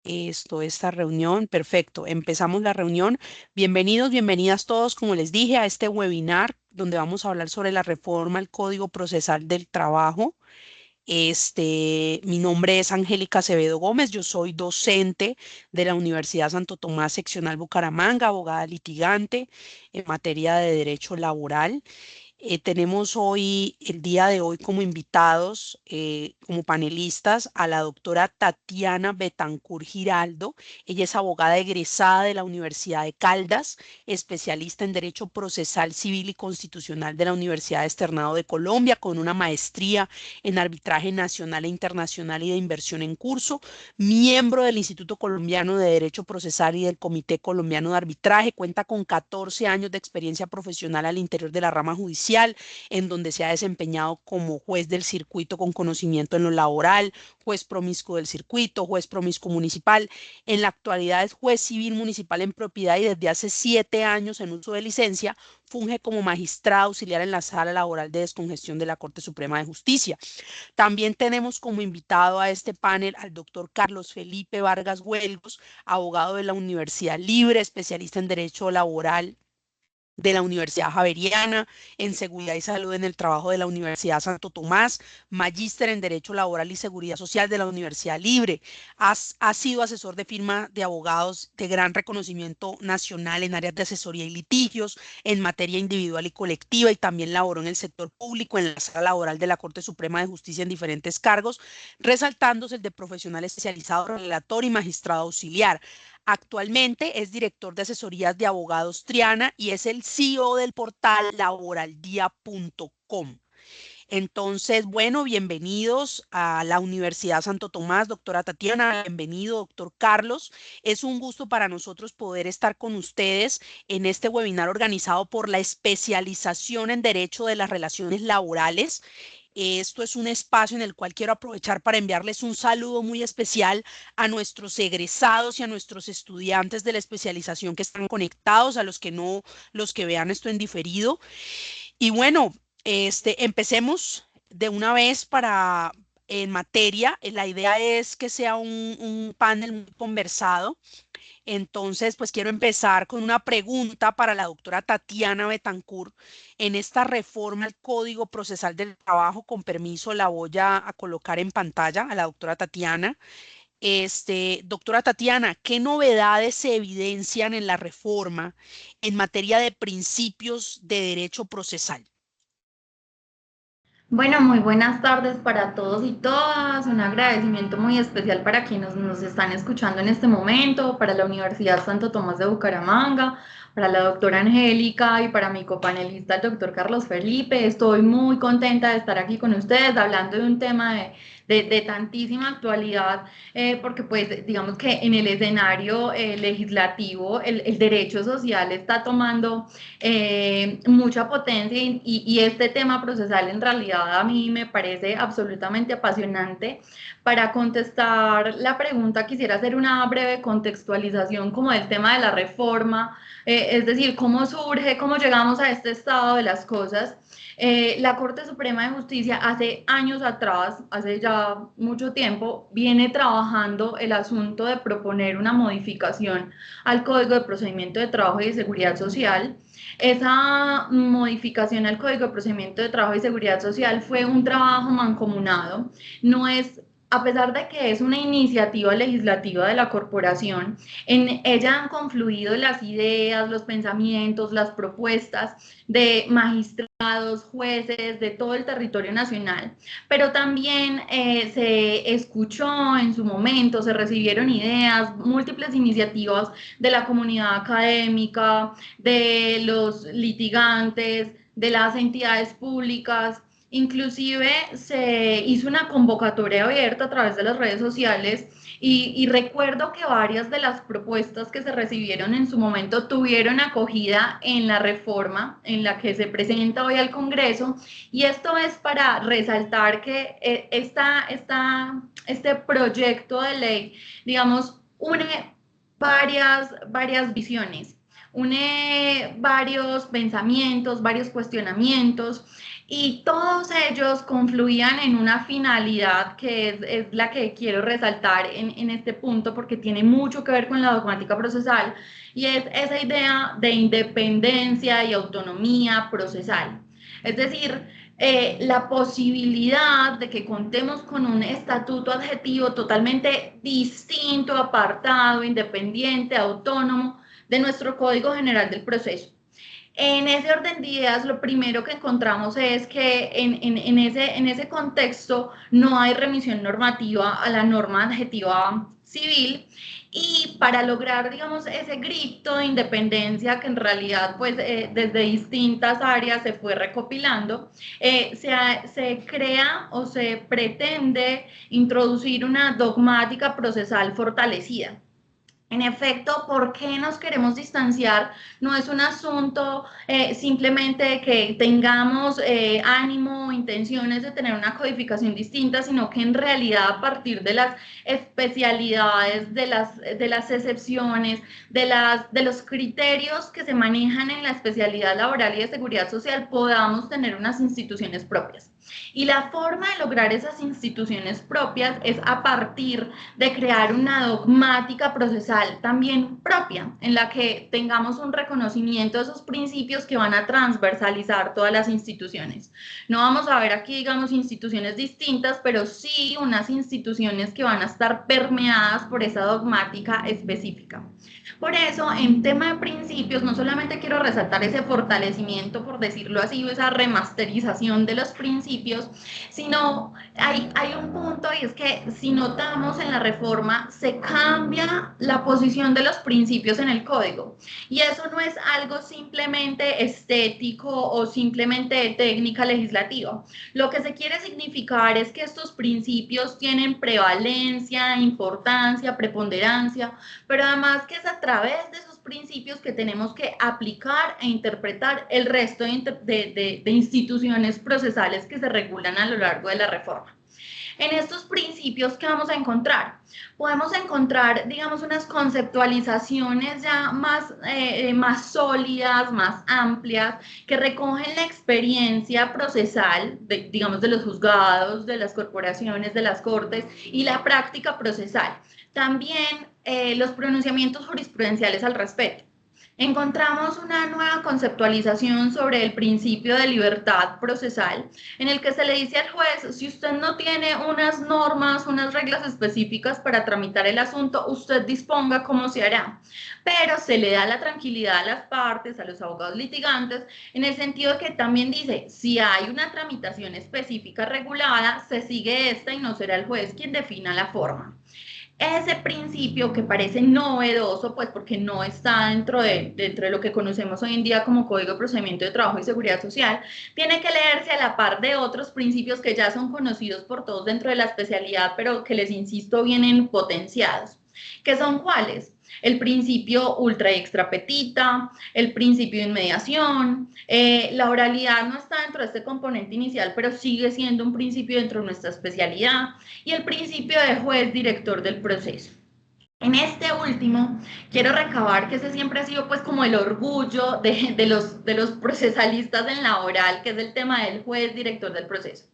esta reunión. Perfecto, empezamos la reunión. Bienvenidos, bienvenidas todos, como les dije, a este webinar donde vamos a hablar sobre la reforma al Código Procesal del Trabajo. Mi nombre es Angélica Acevedo Gómez, yo soy docente de la Universidad Santo Tomás Seccional Bucaramanga, abogada litigante en materia de derecho laboral. Tenemos hoy, el día de hoy, como invitados, como panelistas, a la doctora Tatiana Betancur Giraldo. Ella es abogada egresada de la Universidad de Caldas, especialista en Derecho Procesal Civil y Constitucional de la Universidad Externado de Colombia, con una maestría en Arbitraje Nacional e Internacional y de Inversión en Curso, miembro del Instituto Colombiano de Derecho Procesal y del Comité Colombiano de Arbitraje. Cuenta con 14 años de experiencia profesional al interior de la rama judicial, en donde se ha desempeñado como juez del circuito con conocimiento en lo laboral, juez promiscuo del circuito, juez promiscuo municipal. En la actualidad es juez civil municipal en propiedad y desde hace 7 años en uso de licencia funge como magistrado auxiliar en la sala laboral de descongestión de la Corte Suprema de Justicia. También tenemos como invitado a este panel al doctor Carlos Felipe Vargas Huelgos, abogado de la Universidad Libre, especialista en Derecho Laboral de la Universidad Javeriana, en Seguridad y Salud en el Trabajo de la Universidad Santo Tomás, magíster en Derecho Laboral y Seguridad Social de la Universidad Libre. Ha sido asesor de firma de abogados de gran reconocimiento nacional en áreas de asesoría y litigios, en materia individual y colectiva, y también laboró en el sector público, en la sala laboral de la Corte Suprema de Justicia en diferentes cargos, resaltándose el de profesional especializado, relator y magistrado auxiliar. Actualmente es director de asesorías de abogados Triana y es el CEO del portal laboraldia.com. Entonces, bueno, bienvenidos a la Universidad Santo Tomás, doctora Tatiana, bienvenido, doctor Carlos. Es un gusto para nosotros poder estar con ustedes en este webinar organizado por la especialización en Derecho de las Relaciones Laborales. Esto es un espacio en el cual quiero aprovechar para enviarles un saludo muy especial a nuestros egresados y a nuestros estudiantes de la especialización que están conectados, a los que no, los que vean esto en diferido. Y bueno, empecemos de una vez para en materia. La idea es que sea un panel muy conversado. Entonces, pues quiero empezar con una pregunta para la doctora Tatiana Betancur. En esta reforma al Código Procesal del Trabajo, con permiso, la voy a colocar en pantalla a la doctora Tatiana. Doctora Tatiana, ¿qué novedades se evidencian en la reforma en materia de principios de derecho procesal? Bueno, muy buenas tardes para todos y todas. Un agradecimiento muy especial para quienes nos están escuchando en este momento, para la Universidad Santo Tomás de Bucaramanga, para la doctora Angélica y para mi copanelista, el doctor Carlos Felipe. Estoy muy contenta de estar aquí con ustedes hablando de un tema de tantísima actualidad, porque pues digamos que en el escenario legislativo el derecho social está tomando mucha potencia y este tema procesal en realidad a mí me parece absolutamente apasionante. Para contestar la pregunta quisiera hacer una breve contextualización como del tema de la reforma, es decir, cómo surge, cómo llegamos a este estado de las cosas. La Corte Suprema de Justicia hace años atrás, hace ya mucho tiempo, viene trabajando el asunto de proponer una modificación al Código de Procedimiento de Trabajo y de Seguridad Social. Esa modificación al Código de Procedimiento de Trabajo y Seguridad Social fue un trabajo mancomunado, no es a pesar de que es una iniciativa legislativa de la corporación, en ella han confluido las ideas, los pensamientos, las propuestas de magistrados, jueces de todo el territorio nacional, pero también se escuchó en su momento, se recibieron ideas, múltiples iniciativas de la comunidad académica, de los litigantes, de las entidades públicas. Inclusive se hizo una convocatoria abierta a través de las redes sociales y recuerdo que varias de las propuestas que se recibieron en su momento tuvieron acogida en la reforma en la que se presenta hoy al Congreso, y esto es para resaltar que este proyecto de ley, digamos, une varias visiones, une varios pensamientos, varios cuestionamientos, y todos ellos confluían en una finalidad que es la que quiero resaltar en este punto porque tiene mucho que ver con la dogmática procesal y es esa idea de independencia y autonomía procesal. Es decir, la posibilidad de que contemos con un estatuto adjetivo totalmente distinto, apartado, independiente, autónomo de nuestro Código General del Proceso. En ese orden de ideas, lo primero que encontramos es que en ese contexto no hay remisión normativa a la norma adjetiva civil y para lograr, digamos, ese grito de independencia que en realidad, pues, desde distintas áreas se fue recopilando, se crea o se pretende introducir una dogmática procesal fortalecida. En efecto, ¿por qué nos queremos distanciar? No es un asunto simplemente de que tengamos ánimo o intenciones de tener una codificación distinta, sino que en realidad a partir de las especialidades, de las excepciones, de los criterios que se manejan en la especialidad laboral y de seguridad social, podamos tener unas instituciones propias. Y la forma de lograr esas instituciones propias es a partir de crear una dogmática procesal también propia, en la que tengamos un reconocimiento de esos principios que van a transversalizar todas las instituciones. No vamos a ver aquí, digamos, instituciones distintas, pero sí unas instituciones que van a estar permeadas por esa dogmática específica. Por eso, en tema de principios, no solamente quiero resaltar ese fortalecimiento, por decirlo así, o esa remasterización de los principios, sino hay un punto y es que si notamos en la reforma, se cambia la posición de los principios en el código. Y eso no es algo simplemente estético o simplemente de técnica legislativa. Lo que se quiere significar es que estos principios tienen prevalencia, importancia, preponderancia, pero además que es a través de esos principios que tenemos que aplicar e interpretar el resto de instituciones procesales que se regulan a lo largo de la reforma. En estos principios, ¿qué vamos a encontrar? Podemos encontrar, digamos, unas conceptualizaciones ya más sólidas, más amplias, que recogen la experiencia procesal, digamos, de los juzgados, de las corporaciones, de las cortes y la práctica procesal. También los pronunciamientos jurisprudenciales al respecto. Encontramos una nueva conceptualización sobre el principio de libertad procesal, en el que se le dice al juez, si usted no tiene unas normas, unas reglas específicas para tramitar el asunto, usted disponga cómo se hará. Pero se le da la tranquilidad a las partes, a los abogados litigantes, en el sentido de que también dice, si hay una tramitación específica regulada, se sigue esta y no será el juez quien defina la forma. Ese principio que parece novedoso, pues porque no está dentro de lo que conocemos hoy en día como Código de Procedimiento de Trabajo y Seguridad Social, tiene que leerse a la par de otros principios que ya son conocidos por todos dentro de la especialidad, pero que les insisto vienen potenciados. ¿Qué son cuáles? El principio ultra y extra petita, el principio de inmediación, la oralidad no está dentro de este componente inicial, pero sigue siendo un principio dentro de nuestra especialidad, y el principio de juez director del proceso. En este último, quiero recabar que ese siempre ha sido pues como el orgullo de los procesalistas en la oral, que es el tema del juez director del proceso.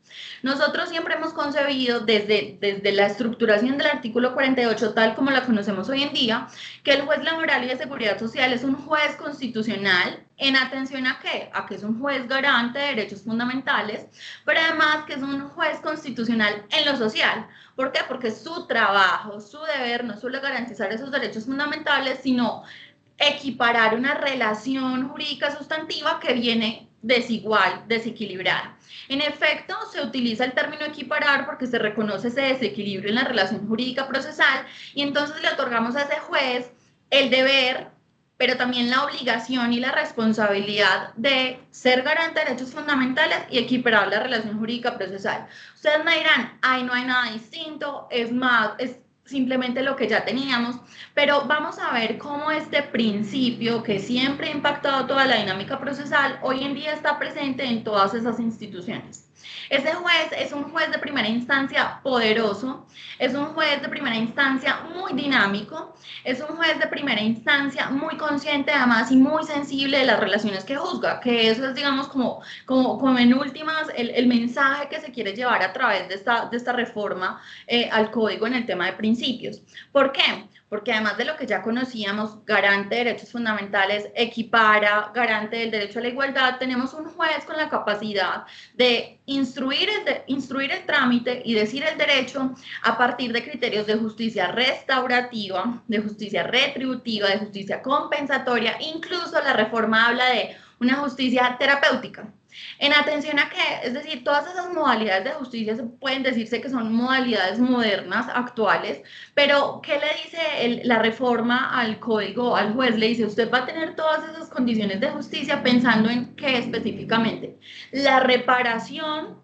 Nosotros siempre hemos concebido desde la estructuración del artículo 48, tal como la conocemos hoy en día, que el juez laboral y de seguridad social es un juez constitucional en atención a qué? A que es un juez garante de derechos fundamentales, pero además que es un juez constitucional en lo social. ¿Por qué? Porque su trabajo, su deber no solo garantizar esos derechos fundamentales, sino equiparar una relación jurídica sustantiva que viene desigual, desequilibrada. En efecto, se utiliza el término equiparar porque se reconoce ese desequilibrio en la relación jurídica procesal y entonces le otorgamos a ese juez el deber, pero también la obligación y la responsabilidad de ser garante de derechos fundamentales y equiparar la relación jurídica procesal. Ustedes me dirán, ay, no hay nada distinto, es más, es simplemente lo que ya teníamos, pero vamos a ver cómo este principio que siempre ha impactado toda la dinámica procesal, hoy en día está presente en todas esas instituciones. Ese juez es un juez de primera instancia poderoso, es un juez de primera instancia muy dinámico, es un juez de primera instancia muy consciente además y muy sensible de las relaciones que juzga, que eso es, digamos, como en últimas el mensaje que se quiere llevar a través de esta reforma al código en el tema de principios. ¿Por qué? Porque además de lo que ya conocíamos, garante de derechos fundamentales, equipara, garante del derecho a la igualdad, tenemos un juez con la capacidad de instruir el trámite y decir el derecho a partir de criterios de justicia restaurativa, de justicia retributiva, de justicia compensatoria, incluso la reforma habla de una justicia terapéutica. En atención a que, es decir, todas esas modalidades de justicia pueden decirse que son modalidades modernas, actuales, pero ¿qué le dice la reforma al código, al juez? Le dice, usted va a tener todas esas condiciones de justicia pensando en qué específicamente. La reparación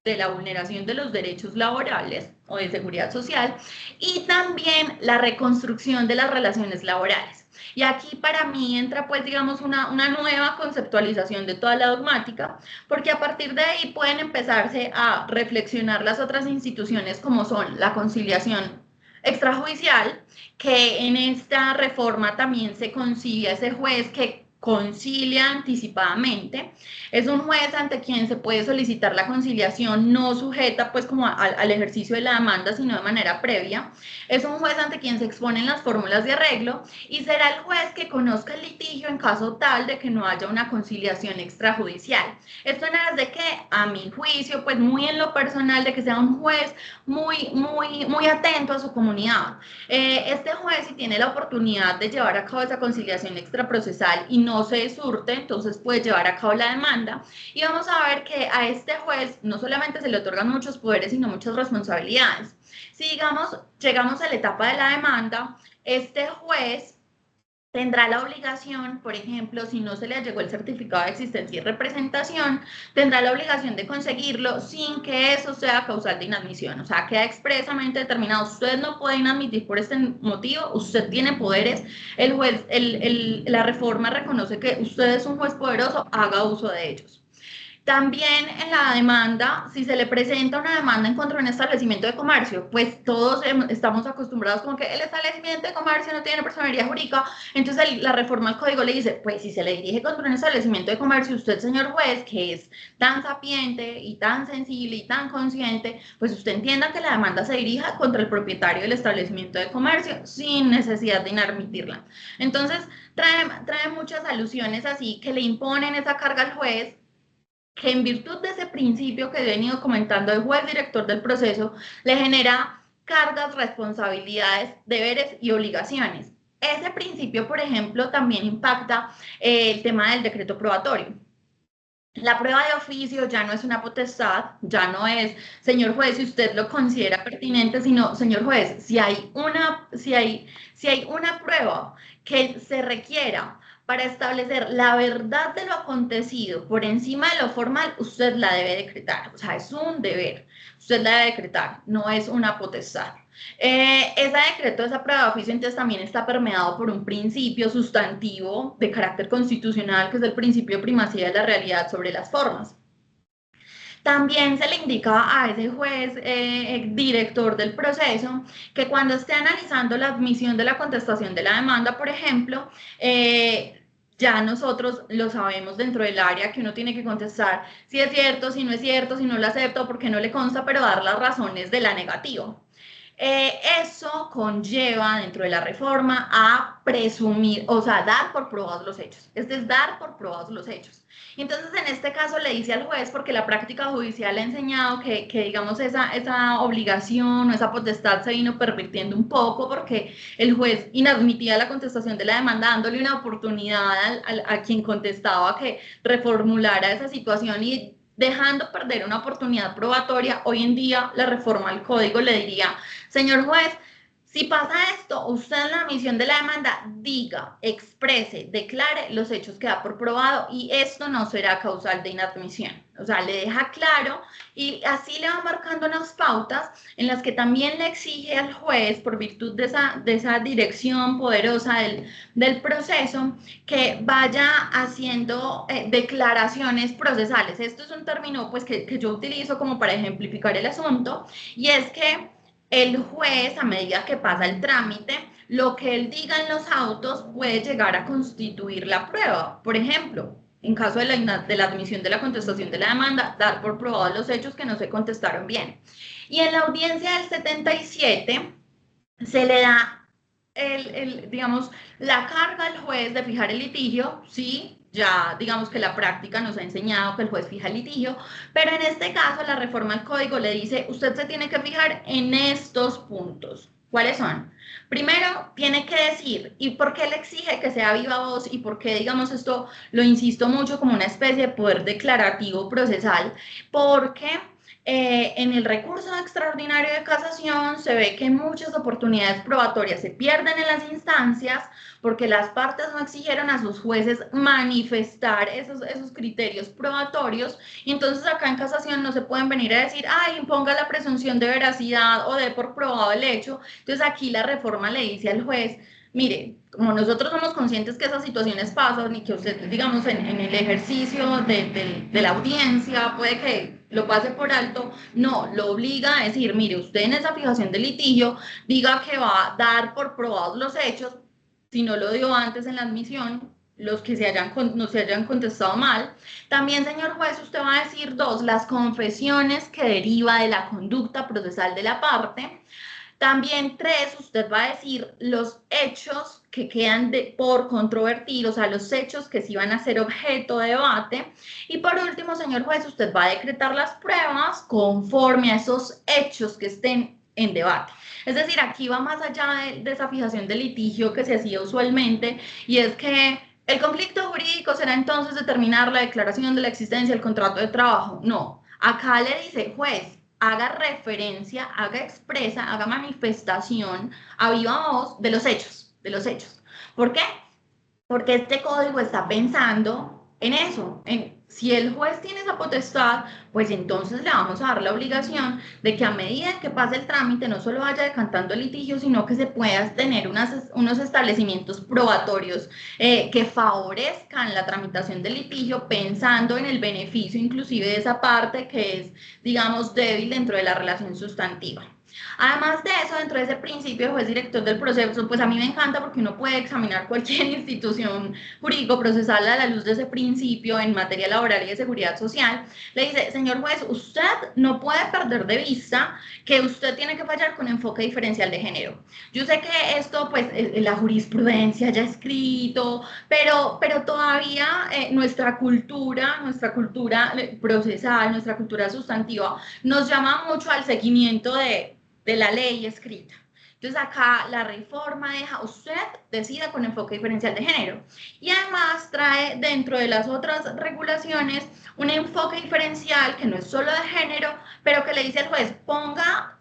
de la vulneración de los derechos laborales o de seguridad social y también la reconstrucción de las relaciones laborales. Y aquí para mí entra pues digamos una nueva conceptualización de toda la dogmática, porque a partir de ahí pueden empezarse a reflexionar las otras instituciones como son la conciliación extrajudicial, que en esta reforma también se concilia ese juez que concilia anticipadamente, es un juez ante quien se puede solicitar la conciliación no sujeta pues como al ejercicio de la demanda, sino de manera previa, es un juez ante quien se exponen las fórmulas de arreglo y será el juez que conozca el litigio en caso tal de que no haya una conciliación extrajudicial. Esto no es de que, a mi juicio, pues muy en lo personal, de que sea un juez muy atento a su comunidad. Este juez, si tiene la oportunidad de llevar a cabo esa conciliación extraprocesal y no se surte, entonces puede llevar a cabo la demanda. Y vamos a ver que a este juez no solamente se le otorgan muchos poderes, sino muchas responsabilidades. Si, digamos, llegamos a la etapa de la demanda, este juez tendrá la obligación, por ejemplo, si no se le llegó el certificado de existencia y representación, tendrá la obligación de conseguirlo sin que eso sea causal de inadmisión. O sea, queda expresamente determinado, ustedes no pueden admitir por este motivo, usted tiene poderes, el juez, la reforma reconoce que usted es un juez poderoso, haga uso de ellos. También en la demanda, si se le presenta una demanda en contra de un establecimiento de comercio, pues todos estamos acostumbrados como que el establecimiento de comercio no tiene personería jurídica, entonces la reforma al código le dice, pues si se le dirige contra un establecimiento de comercio, usted, señor juez, que es tan sapiente y tan sensible y tan consciente, pues usted entienda que la demanda se dirija contra el propietario del establecimiento de comercio sin necesidad de inadmitirla. Entonces, trae muchas alusiones así que le imponen esa carga al juez, que en virtud de ese principio que he venido comentando el juez director del proceso, le genera cargas, responsabilidades, deberes y obligaciones. Ese principio, por ejemplo, también impacta el tema del decreto probatorio. La prueba de oficio ya no es una potestad, ya no es, señor juez, si usted lo considera pertinente, sino, señor juez, si hay una prueba que se requiera para establecer la verdad de lo acontecido por encima de lo formal, usted la debe decretar. O sea, es un deber. Usted la debe decretar, no es una potestad. Ese decreto, esa prueba de oficio, entonces también está permeado por un principio sustantivo de carácter constitucional, que es el principio de primacía de la realidad sobre las formas. También se le indica a ese juez director del proceso que cuando esté analizando la admisión de la contestación de la demanda, por ejemplo, ya nosotros lo sabemos dentro del área que uno tiene que contestar si es cierto, si no es cierto, si no lo acepto, porque no le consta, pero dar las razones de la negativa. Eso conlleva dentro de la reforma a presumir, o sea, dar por probados los hechos. Este es dar por probados los hechos. Entonces, en este caso le dice al juez, porque la práctica judicial ha enseñado que digamos, esa obligación o esa potestad se vino pervirtiendo un poco porque el juez inadmitía la contestación de la demanda, dándole una oportunidad a quien contestaba que reformulara esa situación y dejando perder una oportunidad probatoria. Hoy en día la reforma al código le diría, señor juez, Si pasa esto, usted en la admisión de la demanda diga, exprese, declare los hechos que da por probado y esto no será causal de inadmisión. O sea, le deja claro y así le va marcando unas pautas en las que también le exige al juez, por virtud de esa dirección poderosa del proceso, que vaya haciendo declaraciones procesales. Esto es un término pues, que yo utilizo como para ejemplificar el asunto y es que el juez, a medida que pasa el trámite, lo que él diga en los autos puede llegar a constituir la prueba. Por ejemplo, en caso de la admisión de la contestación de la demanda, dar por probados los hechos que no se contestaron bien. Y en la audiencia del 77 se le da digamos, la carga al juez de fijar el litigio, sí, ya digamos que la práctica nos ha enseñado que el juez fija el litigio, pero en este caso la reforma al código le dice, usted se tiene que fijar en estos puntos. ¿Cuáles son? Primero, tiene que decir, ¿y por qué le exige que sea viva voz? ¿Y por qué, digamos, esto lo insisto mucho como una especie de poder declarativo procesal? Porque en el recurso extraordinario de casación se ve que muchas oportunidades probatorias se pierden en las instancias porque las partes no exigieron a sus jueces manifestar esos criterios probatorios y entonces acá en casación no se pueden venir a decir, ay, imponga la presunción de veracidad o de por probado el hecho. Entonces aquí la reforma le dice al juez, mire, como nosotros somos conscientes que esas situaciones pasan y que usted, digamos, en el ejercicio de la audiencia puede que lo pase por alto, no, lo obliga a decir, mire, usted en esa fijación de litigio diga que va a dar por probados los hechos, si no lo dio antes en la admisión, los que no se hayan contestado mal. También, señor juez, usted va a decir dos, las confesiones que deriva de la conducta procesal de la parte. También tres, usted va a decir los hechos que quedan por controvertir, o sea, los hechos que sí van a ser objeto de debate. Y por último, señor juez, usted va a decretar las pruebas conforme a esos hechos que estén en debate. Es decir, aquí va más allá de esa fijación de litigio que se hacía usualmente, y es que el conflicto jurídico será entonces determinar la declaración de la existencia del contrato de trabajo. No, acá le dice, juez, haga referencia, haga expresa, haga manifestación a viva voz de los hechos, de los hechos. ¿Por qué? Porque este código está pensando en eso, en si el juez tiene esa potestad, pues entonces le vamos a dar la obligación de que a medida que pase el trámite no solo vaya decantando el litigio, sino que se puedan tener unos establecimientos probatorios que favorezcan la tramitación del litigio pensando en el beneficio inclusive de esa parte que es, digamos, débil dentro de la relación sustantiva. Además de eso, dentro de ese principio de juez director del proceso, pues a mí me encanta porque uno puede examinar cualquier institución jurídico-procesal a la luz de ese principio en materia laboral y de seguridad social. Le dice, señor juez, usted no puede perder de vista que usted tiene que fallar con enfoque diferencial de género. Yo sé que esto, pues, la jurisprudencia ya ha escrito, pero todavía nuestra cultura procesal, nuestra cultura sustantiva, nos llama mucho al seguimiento de la ley escrita. Entonces acá la reforma deja, usted decida con enfoque diferencial de género. Y además trae dentro de las otras regulaciones un enfoque diferencial que no es solo de género, pero que le dice al juez, ponga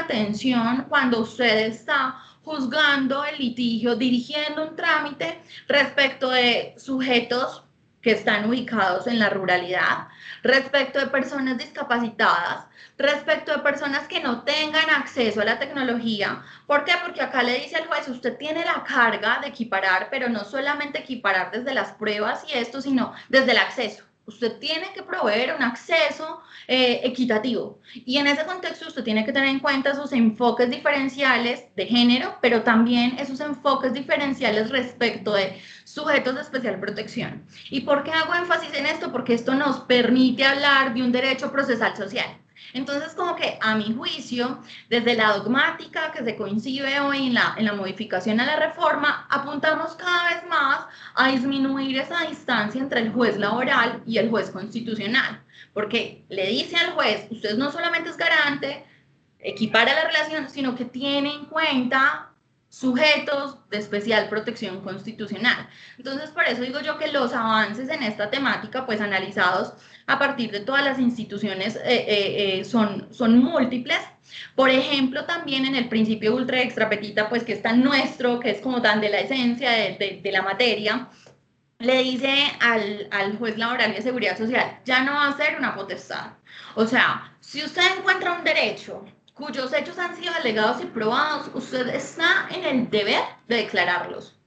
atención cuando usted está juzgando el litigio, dirigiendo un trámite respecto de sujetos que están ubicados en la ruralidad, respecto de personas discapacitadas, respecto de personas que no tengan acceso a la tecnología. ¿Por qué? Porque acá le dice al juez, usted tiene la carga de equiparar, pero no solamente equiparar desde las pruebas y esto, sino desde el acceso. Usted tiene que proveer un acceso equitativo. Y en ese contexto usted tiene que tener en cuenta esos enfoques diferenciales de género, pero también esos enfoques diferenciales respecto de sujetos de especial protección. ¿Y por qué hago énfasis en esto? Porque esto nos permite hablar de un derecho procesal social. Entonces, como que a mi juicio, desde la dogmática que se coincide hoy en la modificación a la reforma, apuntamos cada vez más a disminuir esa distancia entre el juez laboral y el juez constitucional, porque le dice al juez, usted no solamente es garante, equipara la relación, sino que tiene en cuenta sujetos de especial protección constitucional. Entonces, por eso digo yo que los avances en esta temática, pues analizados a partir de todas las instituciones, son múltiples Por ejemplo, también en el principio ultra extra petita, pues que es tan nuestro, que es como tan de la esencia de la materia, le dice al juez laboral y de seguridad social, ya no va a ser una potestad. O sea, si usted encuentra un derecho cuyos hechos han sido alegados y probados, usted está en el deber de declararlos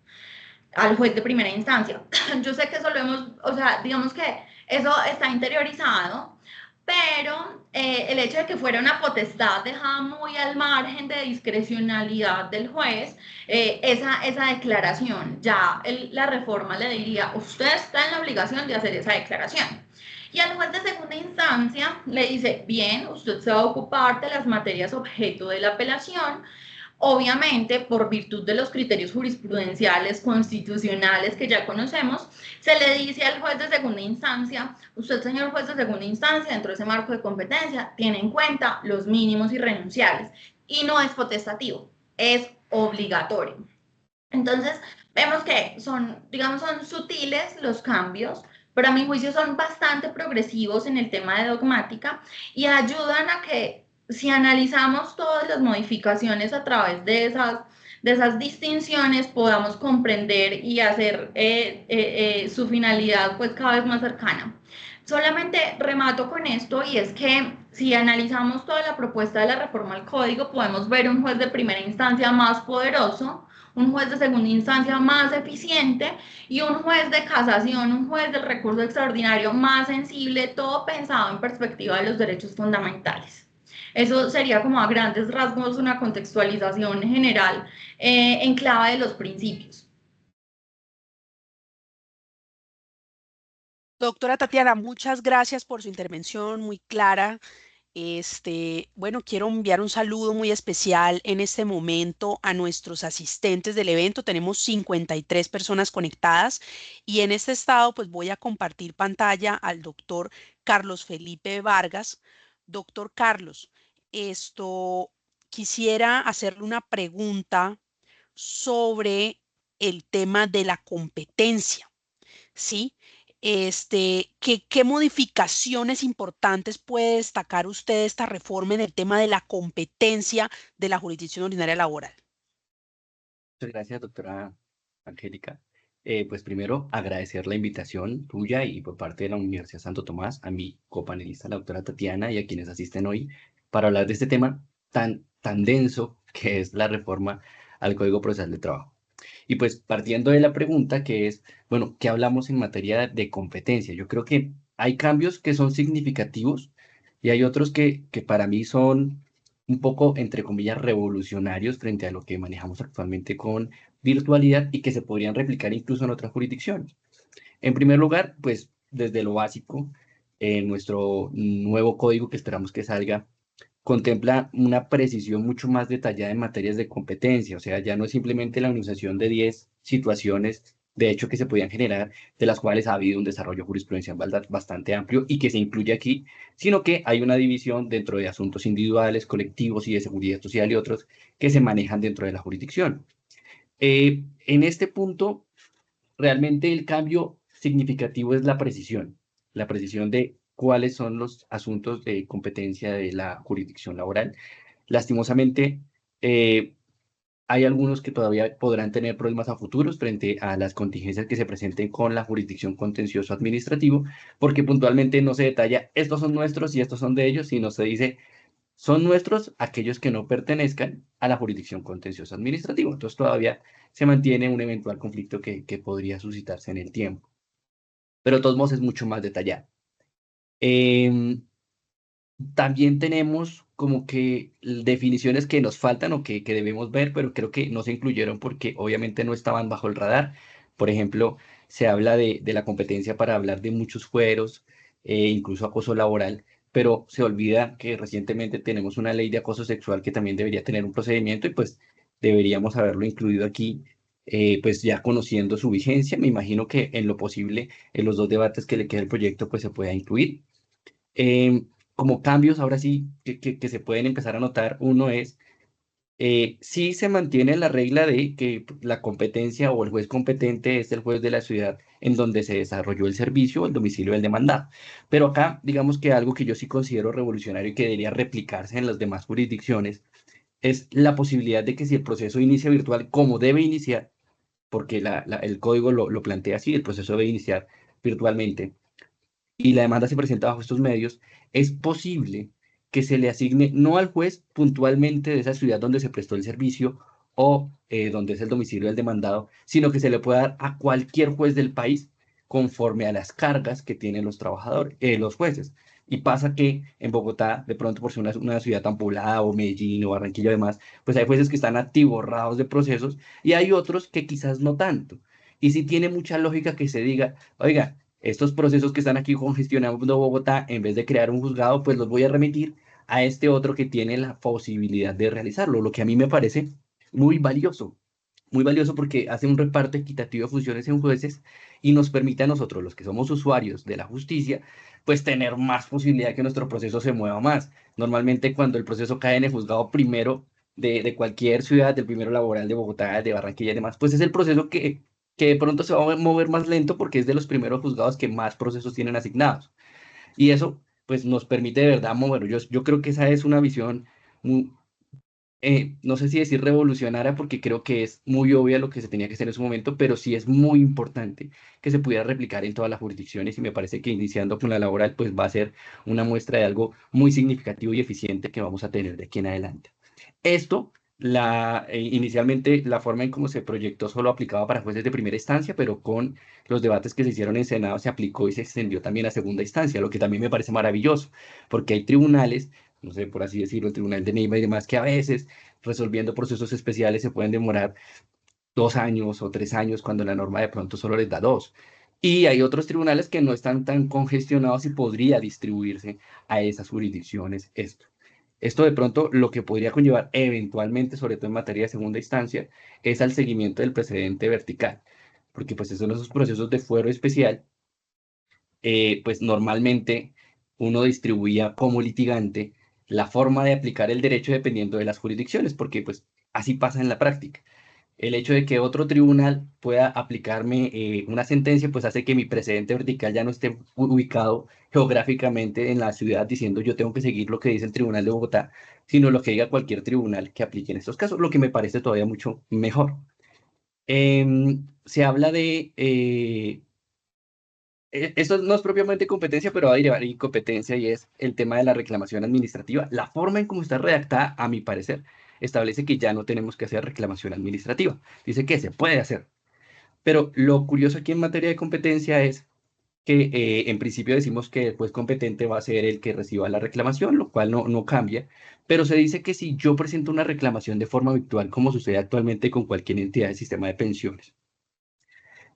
al juez de primera instancia. Yo sé que eso lo hemos, o sea, digamos que eso está interiorizado, pero el hecho de que fuera una potestad dejaba muy al margen de discrecionalidad del juez esa declaración. Ya la reforma le diría, usted está en la obligación de hacer esa declaración. Y al juez de segunda instancia le dice, bien, usted se va a ocupar de las materias objeto de la apelación, obviamente, por virtud de los criterios jurisprudenciales constitucionales que ya conocemos, se le dice al juez de segunda instancia, usted, señor juez de segunda instancia, dentro de ese marco de competencia, tiene en cuenta los mínimos irrenunciables y no es potestativo, es obligatorio. Entonces, vemos que son, digamos, son sutiles los cambios, pero a mi juicio son bastante progresivos en el tema de dogmática y ayudan a que si analizamos todas las modificaciones a través de esas distinciones, podamos comprender y hacer su finalidad pues cada vez más cercana. Solamente remato con esto y es que si analizamos toda la propuesta de la reforma al código, podemos ver un juez de primera instancia más poderoso, un juez de segunda instancia más eficiente y un juez de casación, un juez del recurso extraordinario más sensible, todo pensado en perspectiva de los derechos fundamentales. Eso sería como a grandes rasgos una contextualización general en clave de los principios. Doctora Tatiana, muchas gracias por su intervención muy clara. Bueno, quiero enviar un saludo muy especial en este momento a nuestros asistentes del evento. Tenemos 53 personas conectadas y en este estado pues voy a compartir pantalla al doctor Carlos Felipe Vargas. Doctor Carlos, esto quisiera hacerle una pregunta sobre el tema de la competencia. ¿Sí? ¿Qué modificaciones importantes puede destacar usted de esta reforma en el tema de la competencia de la jurisdicción ordinaria laboral? Muchas gracias, doctora Angélica. Pues primero, agradecer la invitación tuya y por parte de la Universidad Santo Tomás a mi copanelista, la doctora Tatiana, y a quienes asisten hoy para hablar de este tema tan denso que es la reforma al Código Procesal del Trabajo. Y pues partiendo de la pregunta que es, bueno, ¿qué hablamos en materia de competencia? Yo creo que hay cambios que son significativos y hay otros que para mí son un poco, entre comillas, revolucionarios frente a lo que manejamos actualmente con virtualidad y que se podrían replicar incluso en otras jurisdicciones. En primer lugar, pues desde lo básico, nuestro nuevo código que esperamos que salga contempla una precisión mucho más detallada en materias de competencia, o sea, ya no es simplemente la enunciación de 10 situaciones de hecho que se podían generar, de las cuales ha habido un desarrollo jurisprudencial bastante amplio y que se incluye aquí, sino que hay una división dentro de asuntos individuales, colectivos y de seguridad social y otros que se manejan dentro de la jurisdicción. En este punto, realmente el cambio significativo es la precisión de cuáles son los asuntos de competencia de la jurisdicción laboral. Lastimosamente, eh, hay algunos que todavía podrán tener problemas a futuros frente a las contingencias que se presenten con la jurisdicción contencioso administrativo, porque puntualmente no se detalla estos son nuestros y estos son de ellos, sino se dice son nuestros aquellos que no pertenezcan a la jurisdicción contencioso administrativo. Entonces todavía se mantiene un eventual conflicto que podría suscitarse en el tiempo, pero de todos modos es mucho más detallado. Em, También tenemos como que definiciones que nos faltan o que debemos ver, pero creo que no se incluyeron porque obviamente no estaban bajo el radar. Por ejemplo, se habla de la competencia para hablar de muchos fueros, incluso acoso laboral, pero se olvida que recientemente tenemos una ley de acoso sexual que también debería tener un procedimiento y pues deberíamos haberlo incluido aquí, pues ya conociendo su vigencia. Me imagino que en lo posible, en los dos debates que le queda el proyecto, pues se pueda incluir. Como cambios, ahora sí, que se pueden empezar a notar, uno es Sí se mantiene la regla de que la competencia o el juez competente es el juez de la ciudad en donde se desarrolló el servicio o el domicilio del demandado. Pero acá, digamos que algo que yo sí considero revolucionario y que debería replicarse en las demás jurisdicciones es la posibilidad de que si el proceso inicia virtual, como debe iniciar, porque el código lo plantea así, el proceso debe iniciar virtualmente y la demanda se presenta bajo estos medios, es posible que se le asigne no al juez puntualmente de esa ciudad donde se prestó el servicio o donde es el domicilio del demandado, sino que se le pueda dar a cualquier juez del país conforme a las cargas que tienen los trabajadores, los jueces. Y pasa que en Bogotá, de pronto por ser una ciudad tan poblada, o Medellín o Barranquilla además, pues hay jueces que están atiborrados de procesos y hay otros que quizás no tanto. Y sí tiene mucha lógica que se diga, oiga, estos procesos que están aquí congestionando Bogotá, en vez de crear un juzgado, pues los voy a remitir a este otro que tiene la posibilidad de realizarlo, lo que a mí me parece muy valioso, muy valioso porque hace un reparto equitativo de funciones en jueces y nos permite a nosotros, los que somos usuarios de la justicia, pues tener más posibilidad de que nuestro proceso se mueva más. Normalmente cuando el proceso cae en el juzgado primero de cualquier ciudad, del primero laboral de Bogotá, de Barranquilla y demás, pues es el proceso que de pronto se va a mover más lento porque es de los primeros juzgados que más procesos tienen asignados. Y eso, pues, nos permite de verdad mover. Yo creo que esa es una visión, muy, no sé si decir revolucionaria, porque creo que es muy obvia lo que se tenía que hacer en su momento, pero sí es muy importante que se pudiera replicar en todas las jurisdicciones y me parece que iniciando con la laboral, pues va a ser una muestra de algo muy significativo y eficiente que vamos a tener de aquí en adelante. Esto, inicialmente, la forma en cómo se proyectó solo aplicaba para jueces de primera instancia, pero con los debates que se hicieron en Senado se aplicó y se extendió también a segunda instancia, lo que también me parece maravilloso, porque hay tribunales, no sé, por así decirlo, el Tribunal de Neiva y demás, que a veces resolviendo procesos especiales se pueden demorar 2 años o 3 años cuando la norma de pronto solo les da dos. Y hay otros tribunales que no están tan congestionados y podría distribuirse a esas jurisdicciones esto. Esto de pronto lo que podría conllevar eventualmente, sobre todo en materia de segunda instancia, es al seguimiento del precedente vertical, porque pues esos son esos procesos de fuero especial, pues normalmente uno distribuía como litigante la forma de aplicar el derecho dependiendo de las jurisdicciones, porque pues así pasa en la práctica. El hecho de que otro tribunal pueda aplicarme una sentencia, pues hace que mi precedente vertical ya no esté ubicado geográficamente en la ciudad diciendo yo tengo que seguir lo que dice el Tribunal de Bogotá, sino lo que diga cualquier tribunal que aplique en estos casos, lo que me parece todavía mucho mejor. Se habla de, esto no es propiamente competencia, pero va a derivar en competencia y es el tema de la reclamación administrativa. La forma en cómo está redactada, a mi parecer, establece que ya no tenemos que hacer reclamación administrativa. Dice que se puede hacer. Pero lo curioso aquí en materia de competencia es que en principio decimos que el juez competente va a ser el que reciba la reclamación, lo cual no cambia, pero se dice que si yo presento una reclamación de forma virtual, como sucede actualmente con cualquier entidad del sistema de pensiones,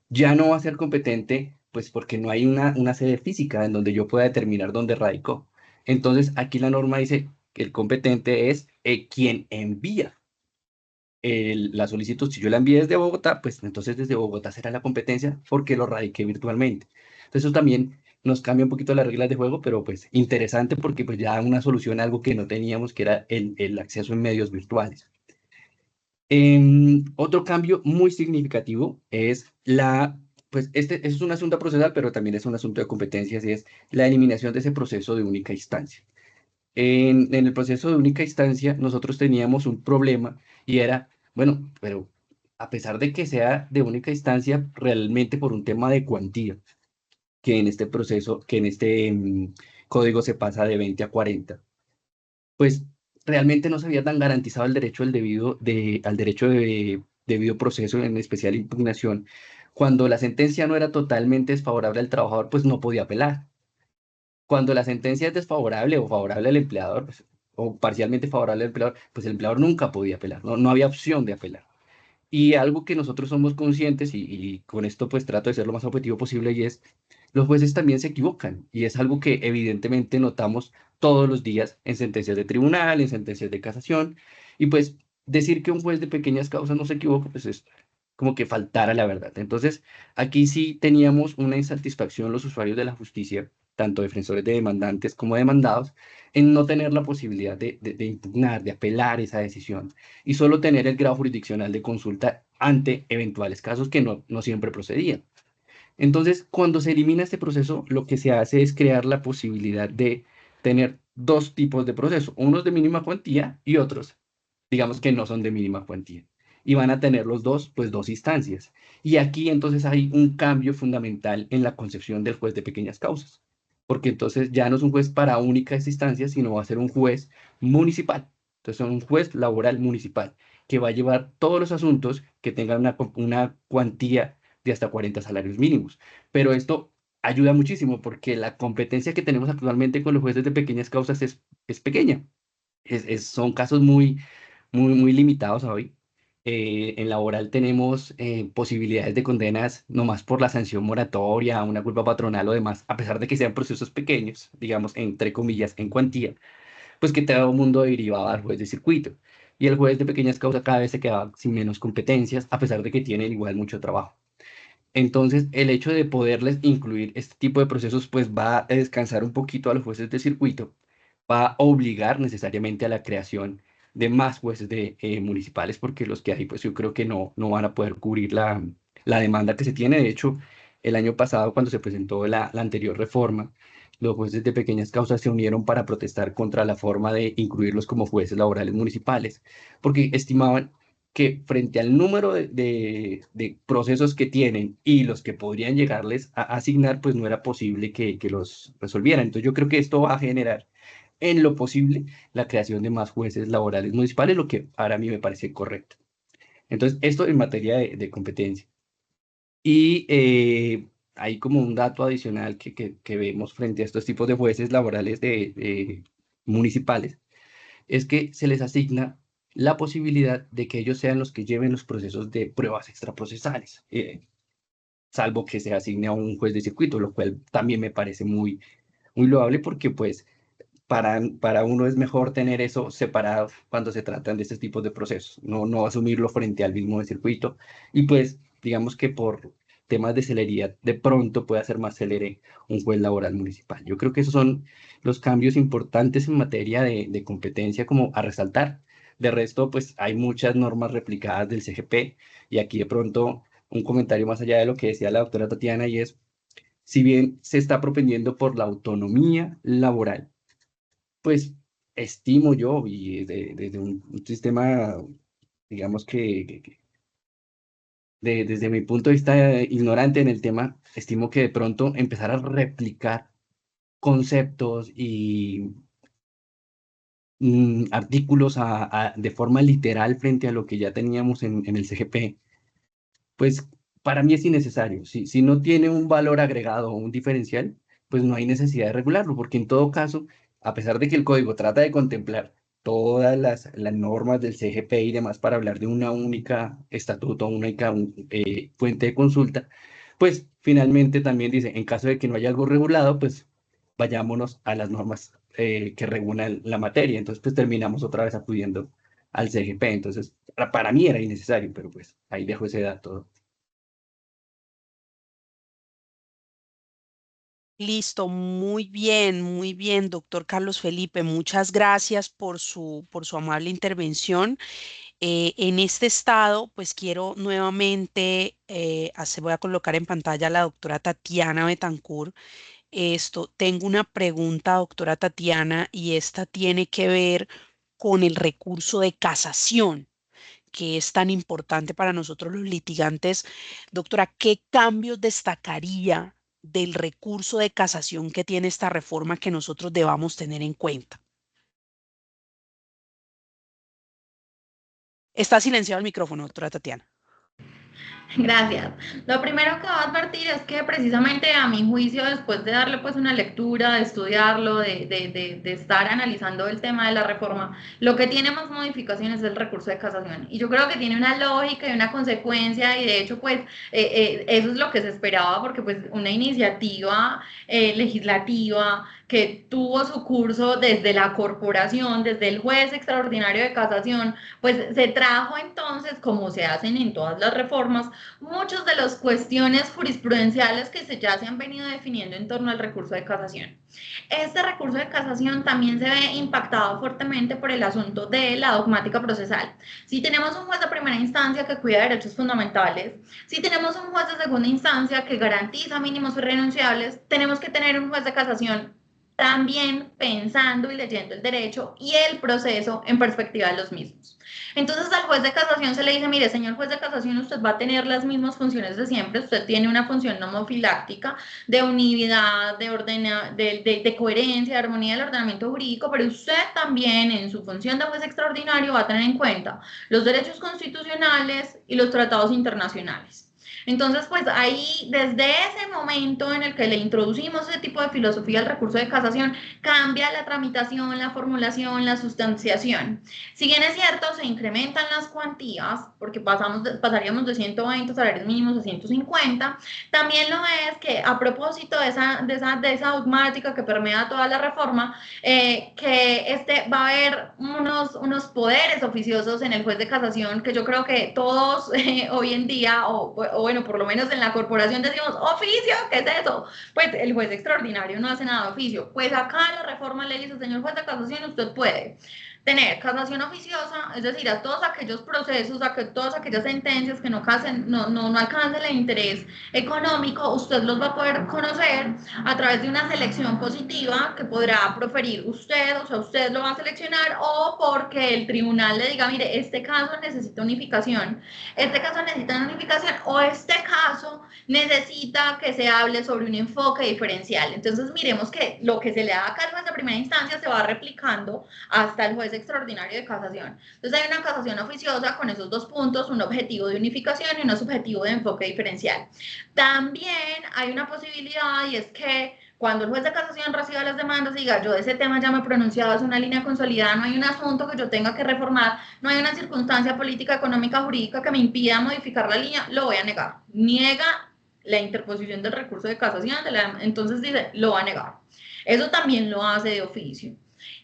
ya no va a ser competente, pues porque no hay una sede física en donde yo pueda determinar dónde radicó. Entonces, aquí la norma dice que el competente es quien envía la solicitud. Si yo la envié desde Bogotá, pues entonces desde Bogotá será la competencia porque lo radiqué virtualmente. Entonces, eso también nos cambia un poquito las reglas de juego, pero pues interesante porque pues ya da una solución a algo que no teníamos, que era el acceso en medios virtuales. Otro cambio muy significativo es pues este es un asunto procesal, pero también es un asunto de competencias y es la eliminación de ese proceso de única instancia. En el proceso de única instancia, nosotros teníamos un problema y era, bueno, pero a pesar de que sea de única instancia, realmente por un tema de cuantía, que en este proceso, que en este código se pasa de 20 a 40 pues realmente no se había tan garantizado el derecho al derecho de debido proceso, en especial impugnación. Cuando la sentencia no era totalmente desfavorable al trabajador, pues no podía apelar. Cuando la sentencia es desfavorable o favorable al empleador, pues, o parcialmente favorable al empleador, pues el empleador nunca podía apelar, no había opción de apelar. Y algo que nosotros somos conscientes, y con esto pues trato de ser lo más objetivo posible, y es, los jueces también se equivocan, y es algo que evidentemente notamos todos los días en sentencias de tribunal, en sentencias de casación, y pues decir que un juez de pequeñas causas no se equivoca, pues es como que faltar a la verdad. Entonces, aquí sí teníamos una insatisfacción los usuarios de la justicia tanto defensores de demandantes como demandados, en no tener la posibilidad de impugnar, de apelar esa decisión y solo tener el grado jurisdiccional de consulta ante eventuales casos que no siempre procedían. Entonces, cuando se elimina este proceso, lo que se hace es crear la posibilidad de tener dos tipos de proceso, unos de mínima cuantía y otros, digamos que no son de mínima cuantía. Y van a tener los dos, pues dos instancias. Y aquí entonces hay un cambio fundamental en la concepción del juez de pequeñas causas, porque entonces ya no es un juez para únicas instancias, sino va a ser un juez municipal. Entonces, es un juez laboral municipal que va a llevar todos los asuntos que tengan una cuantía de hasta 40 salarios mínimos. Pero esto ayuda muchísimo porque la competencia que tenemos actualmente con los jueces de pequeñas causas es pequeña. Son casos muy limitados hoy. En laboral tenemos posibilidades de condenas nomás por la sanción moratoria, una culpa patronal o demás, a pesar de que sean procesos pequeños, digamos, entre comillas, en cuantía, pues que todo el mundo derivaba al juez de circuito. Y el juez de pequeñas causas cada vez se quedaba sin menos competencias, a pesar de que tienen igual mucho trabajo. Entonces, el hecho de poderles incluir este tipo de procesos, pues va a descansar un poquito a los jueces de circuito, va a obligar necesariamente a la creación de más jueces municipales, porque los que hay, pues yo creo que no van a poder cubrir la demanda que se tiene. De hecho, el año pasado, cuando se presentó la anterior reforma, los jueces de pequeñas causas se unieron para protestar contra la forma de incluirlos como jueces laborales municipales, porque estimaban que frente al número de procesos que tienen y los que podrían llegarles a asignar, pues no era posible que los resolvieran. Entonces yo creo que esto va a generar en lo posible la creación de más jueces laborales municipales, lo que ahora a mí me parece correcto. Entonces, esto en materia de competencia. Y hay como un dato adicional que vemos frente a estos tipos de jueces laborales municipales, es que se les asigna la posibilidad de que ellos sean los que lleven los procesos de pruebas extraprocesales, salvo que se asigne a un juez de circuito, lo cual también me parece muy loable porque pues para uno es mejor tener eso separado cuando se tratan de este tipo de procesos, no asumirlo frente al mismo de circuito y pues digamos que por temas de celeridad de pronto puede hacer más celere un juez laboral municipal. Yo creo que esos son los cambios importantes en materia de competencia como a resaltar. De resto, pues hay muchas normas replicadas del CGP y aquí de pronto un comentario más allá de lo que decía la doctora Tatiana y es, si bien se está propendiendo por la autonomía laboral, pues estimo yo, y desde un sistema, digamos desde mi punto de vista ignorante en el tema, estimo que de pronto empezar a replicar conceptos y artículos de forma literal frente a lo que ya teníamos en el CGP, pues para mí es innecesario. Si no tiene un valor agregado o un diferencial, pues no hay necesidad de regularlo, porque en todo caso, a pesar de que el código trata de contemplar todas las normas del CGP y demás para hablar de una única estatuto, una única fuente de consulta, pues finalmente también dice, en caso de que no haya algo regulado, pues vayámonos a las normas que regulan la materia. Entonces, pues terminamos otra vez acudiendo al CGP. Entonces, para mí era innecesario, pero pues ahí dejo ese dato. Listo, muy bien, doctor Carlos Felipe. Muchas gracias por su amable intervención. En este estado, pues quiero nuevamente, voy a colocar en pantalla a la doctora Tatiana Betancourt. Tengo una pregunta, doctora Tatiana, y esta tiene que ver con el recurso de casación, que es tan importante para nosotros los litigantes. Doctora, ¿qué cambios destacaría del recurso de casación que tiene esta reforma que nosotros debamos tener en cuenta? Está silenciado el micrófono, doctora Tatiana. Gracias. Lo primero que voy a advertir es que precisamente a mi juicio, después de darle pues una lectura, de estudiarlo, de estar analizando el tema de la reforma, lo que tiene más modificaciones es el recurso de casación. Y yo creo que tiene una lógica y una consecuencia y de hecho pues eso es lo que se esperaba porque pues una iniciativa legislativa que tuvo su curso desde la corporación, desde el juez extraordinario de casación, pues se trajo entonces, como se hacen en todas las reformas, muchas de las cuestiones jurisprudenciales que ya se han venido definiendo en torno al recurso de casación. Este recurso de casación también se ve impactado fuertemente por el asunto de la dogmática procesal. Si tenemos un juez de primera instancia que cuida derechos fundamentales, si tenemos un juez de segunda instancia que garantiza mínimos irrenunciables, tenemos que tener un juez de casación también pensando y leyendo el derecho y el proceso en perspectiva de los mismos. Entonces al juez de casación se le dice, mire, señor juez de casación, usted va a tener las mismas funciones de siempre, usted tiene una función nomofiláctica de unidad, de coherencia, de armonía del ordenamiento jurídico, pero usted también en su función de juez extraordinario va a tener en cuenta los derechos constitucionales y los tratados internacionales. Entonces, pues ahí, desde ese momento en el que le introducimos ese tipo de filosofía al recurso de casación, cambia la tramitación, la formulación, la sustanciación. Si bien es cierto, se incrementan las cuantías, porque pasaríamos de 120 salarios mínimos a 150, también lo es que a propósito de esa dogmática que permea toda la reforma, que va a haber unos poderes oficiosos en el juez de casación que yo creo que todos hoy en día, o bueno, por lo menos en la corporación decimos, oficio, ¿qué es eso? Pues el juez extraordinario no hace nada de oficio. Pues acá la reforma le dice, señor juez de casación, usted puede tener casación oficiosa, es decir, a todos aquellos procesos, todas aquellas sentencias que no alcancen el interés económico, usted los va a poder conocer a través de una selección positiva que podrá proferir usted, o sea, usted lo va a seleccionar, o porque el tribunal le diga, mire, este caso necesita unificación, o este caso necesita que se hable sobre un enfoque diferencial. Entonces, miremos que lo que se le da acá al juez de primera instancia se va replicando hasta el juez extraordinario de casación. Entonces, hay una casación oficiosa con esos dos puntos, un objetivo de unificación y un subjetivo de enfoque diferencial. También hay una posibilidad, y es que cuando el juez de casación reciba las demandas y diga, yo de ese tema ya me he pronunciado, es una línea consolidada, no hay un asunto que yo tenga que reformar, no hay una circunstancia política, económica, jurídica que me impida modificar la línea, lo voy a negar. Niega la interposición del recurso de casación, entonces dice, lo va a negar. Eso también lo hace de oficio.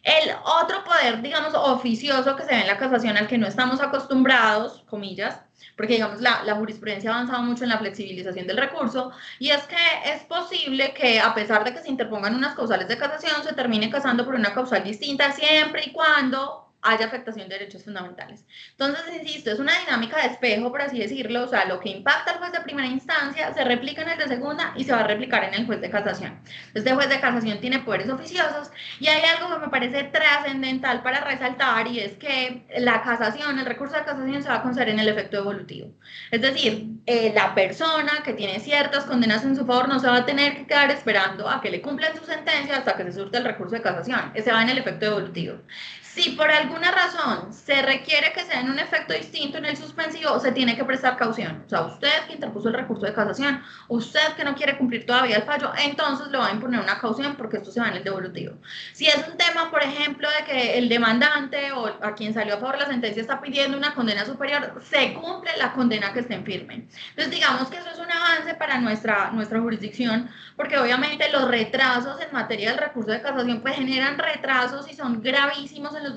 El otro poder, digamos, oficioso que se ve en la casación al que no estamos acostumbrados, comillas, porque digamos la jurisprudencia ha avanzado mucho en la flexibilización del recurso, y es que es posible que a pesar de que se interpongan unas causales de casación, se termine casando por una causal distinta siempre y cuando haya afectación de derechos fundamentales. Entonces, insisto, es una dinámica de espejo, por así decirlo, o sea, lo que impacta al juez de primera instancia se replica en el de segunda y se va a replicar en el juez de casación. Este juez de casación tiene poderes oficiosos y hay algo que me parece trascendental para resaltar, y es que la casación, el recurso de casación se va a conceder en el efecto evolutivo. Es decir, la persona que tiene ciertas condenas en su favor no se va a tener que quedar esperando a que le cumplan su sentencia hasta que se surte el recurso de casación. Ese va en el efecto evolutivo. Si por alguna razón se requiere que sea en un efecto distinto en el suspensivo, se tiene que prestar caución. O sea, usted que interpuso el recurso de casación, usted que no quiere cumplir todavía el fallo, entonces le va a imponer una caución porque esto se va en el devolutivo. Si es un tema, por ejemplo, de que el demandante o a quien salió a favor de la sentencia está pidiendo una condena superior, se cumple la condena que esté en firme. Entonces, digamos que eso es un avance para nuestra jurisdicción, porque obviamente los retrasos en materia del recurso de casación pues generan retrasos y son gravísimos en los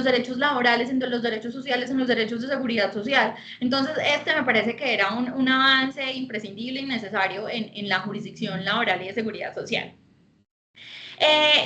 derechos laborales, en los derechos sociales, en los derechos de seguridad social. Entonces, me parece que era un avance imprescindible y necesario en la jurisdicción laboral y de seguridad social.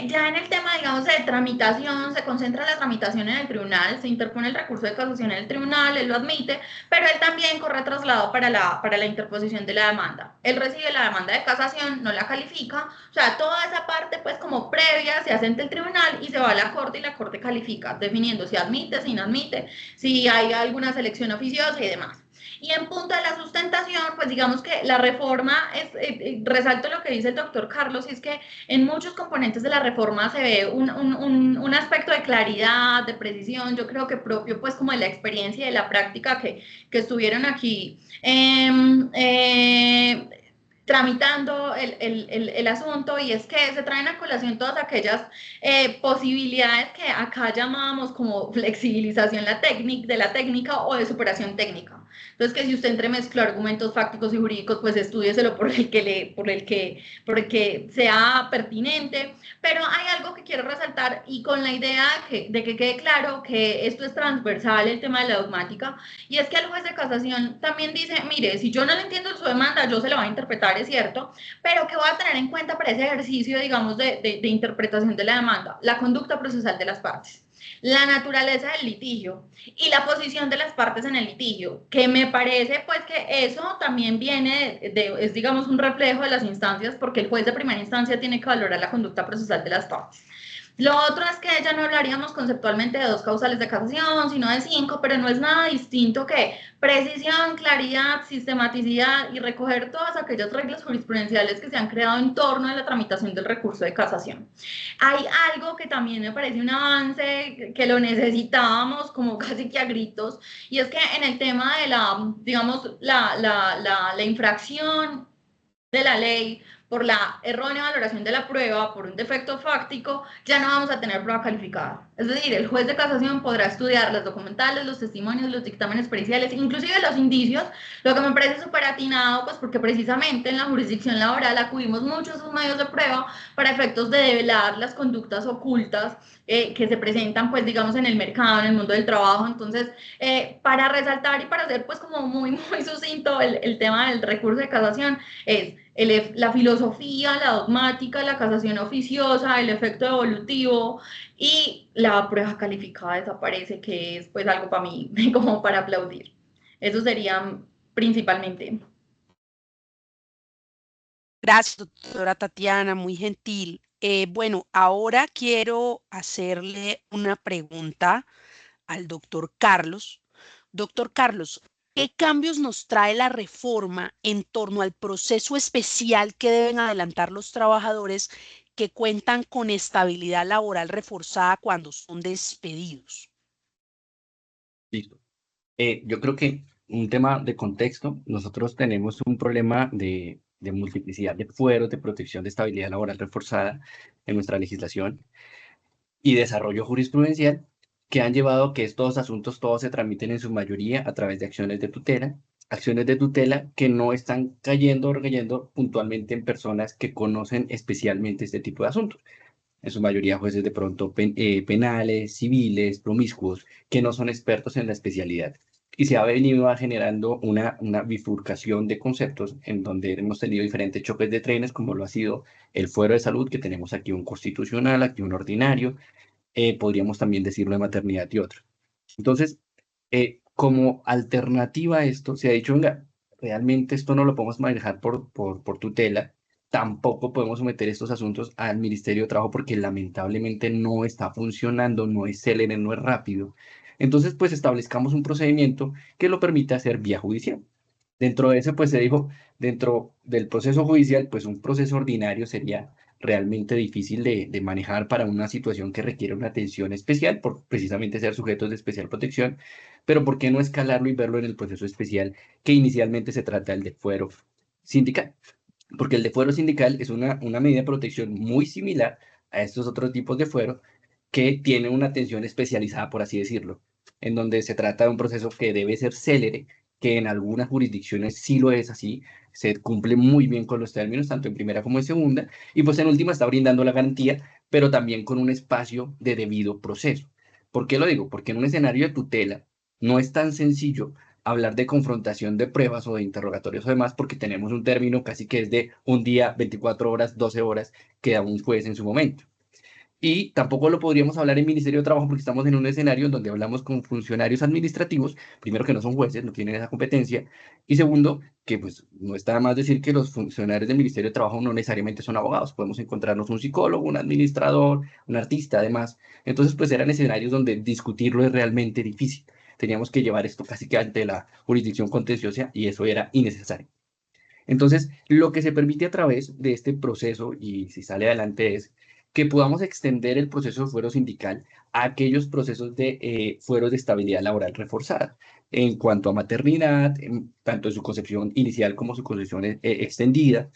Ya en el tema, digamos, de tramitación, se concentra la tramitación en el tribunal, se interpone el recurso de casación en el tribunal, él lo admite, pero él también corre traslado para la interposición de la demanda. Él recibe la demanda de casación, no la califica, o sea, toda esa parte, pues, como previa, se hace ante el tribunal y se va a la corte y la corte califica, definiendo si admite, si no admite, si hay alguna selección oficiosa y demás. Y en punto de la sustentación, pues digamos que la reforma resalto lo que dice el doctor Carlos, y es que en muchos componentes de la reforma se ve un aspecto de claridad, de precisión, yo creo que propio pues como de la experiencia y de la práctica que estuvieron aquí tramitando el asunto, y es que se traen a colación todas aquellas posibilidades que acá llamábamos como flexibilización de la técnica o de superación técnica. Entonces, que si usted entremezcló argumentos fácticos y jurídicos, pues estúdieselo porque sea pertinente. Pero hay algo que quiero resaltar y con la idea de que quede claro que esto es transversal, el tema de la dogmática, y es que el juez de casación también dice, mire, si yo no le entiendo su demanda, yo se la voy a interpretar, es cierto, pero ¿qué voy a tener en cuenta para ese ejercicio, digamos, de interpretación de la demanda? La conducta procesal de las partes, la naturaleza del litigio y la posición de las partes en el litigio, que me parece pues que eso también viene es digamos un reflejo de las instancias, porque el juez de primera instancia tiene que valorar la conducta procesal de las partes. Lo otro es que ya no hablaríamos conceptualmente de 2 causales de casación, sino de 5, pero no es nada distinto que precisión, claridad, sistematicidad y recoger todas aquellas reglas jurisprudenciales que se han creado en torno a la tramitación del recurso de casación. Hay algo que también me parece un avance, que lo necesitábamos como casi que a gritos, y es que en el tema de digamos, la infracción de la ley, por la errónea valoración de la prueba, por un defecto fáctico, ya no vamos a tener prueba calificada. Es decir, el juez de casación podrá estudiar los documentales, los testimonios, los dictámenes periciales, inclusive los indicios, lo que me parece súper atinado, pues porque precisamente en la jurisdicción laboral acudimos mucho a esos medios de prueba para efectos de develar las conductas ocultas que se presentan, pues digamos, en el mercado, en el mundo del trabajo. Entonces, para resaltar y para hacer pues como muy sucinto el tema del recurso de casación, es la filosofía, la dogmática, la casación oficiosa, el efecto evolutivo y la prueba calificada desaparece, que es pues algo para mí como para aplaudir. Eso sería principalmente. Gracias, doctora Tatiana, muy gentil. Bueno, ahora quiero hacerle una pregunta al doctor Carlos. Doctor Carlos, ¿qué cambios nos trae la reforma en torno al proceso especial que deben adelantar los trabajadores que cuentan con estabilidad laboral reforzada cuando son despedidos? Listo. Yo creo que un tema de contexto, nosotros tenemos un problema de multiplicidad de fueros de protección de estabilidad laboral reforzada en nuestra legislación y desarrollo jurisprudencial que han llevado a que estos asuntos todos se tramiten en su mayoría a través de acciones de tutela que no están cayendo o recayendo puntualmente en personas que conocen especialmente este tipo de asuntos. En su mayoría jueces de pronto penales, civiles, promiscuos, que no son expertos en la especialidad. Y se ha venido generando una bifurcación de conceptos en donde hemos tenido diferentes choques de trenes, como lo ha sido el fuero de salud, que tenemos aquí un constitucional, aquí un ordinario, podríamos también decirlo de maternidad y otro. Entonces, como alternativa a esto, se ha dicho, venga, realmente esto no lo podemos manejar por tutela, tampoco podemos someter estos asuntos al Ministerio de Trabajo porque lamentablemente no está funcionando, no es célere, no es rápido. Entonces, pues establezcamos un procedimiento que lo permita hacer vía judicial. Dentro de eso, pues se dijo, dentro del proceso judicial, pues un proceso ordinario sería realmente difícil de manejar para una situación que requiere una atención especial, por precisamente ser sujetos de especial protección, pero ¿por qué no escalarlo y verlo en el proceso especial que inicialmente se trata el de fuero sindical? Porque el de fuero sindical es una medida de protección muy similar a estos otros tipos de fuero que tiene una atención especializada, por así decirlo, en donde se trata de un proceso que debe ser célere, que en algunas jurisdicciones sí lo es así, se cumple muy bien con los términos, tanto en primera como en segunda, y pues en última está brindando la garantía, pero también con un espacio de debido proceso. ¿Por qué lo digo? Porque en un escenario de tutela no es tan sencillo hablar de confrontación de pruebas o de interrogatorios o demás, porque tenemos un término casi que es de un día, 24 horas, 12 horas, que da un juez en su momento. Y tampoco lo podríamos hablar en Ministerio de Trabajo porque estamos en un escenario en donde hablamos con funcionarios administrativos, primero que no son jueces, no tienen esa competencia, y segundo, que pues no está de más decir que los funcionarios del Ministerio de Trabajo no necesariamente son abogados, podemos encontrarnos un psicólogo, un administrador, un artista además. Entonces pues eran escenarios donde discutirlo es realmente difícil. Teníamos que llevar esto casi que ante la jurisdicción contenciosa y eso era innecesario. Entonces, lo que se permite a través de este proceso, y si sale adelante, es que podamos extender el proceso de fuero sindical a aquellos procesos de fueros de estabilidad laboral reforzada, en cuanto a maternidad, tanto en su concepción inicial como su concepción extendida,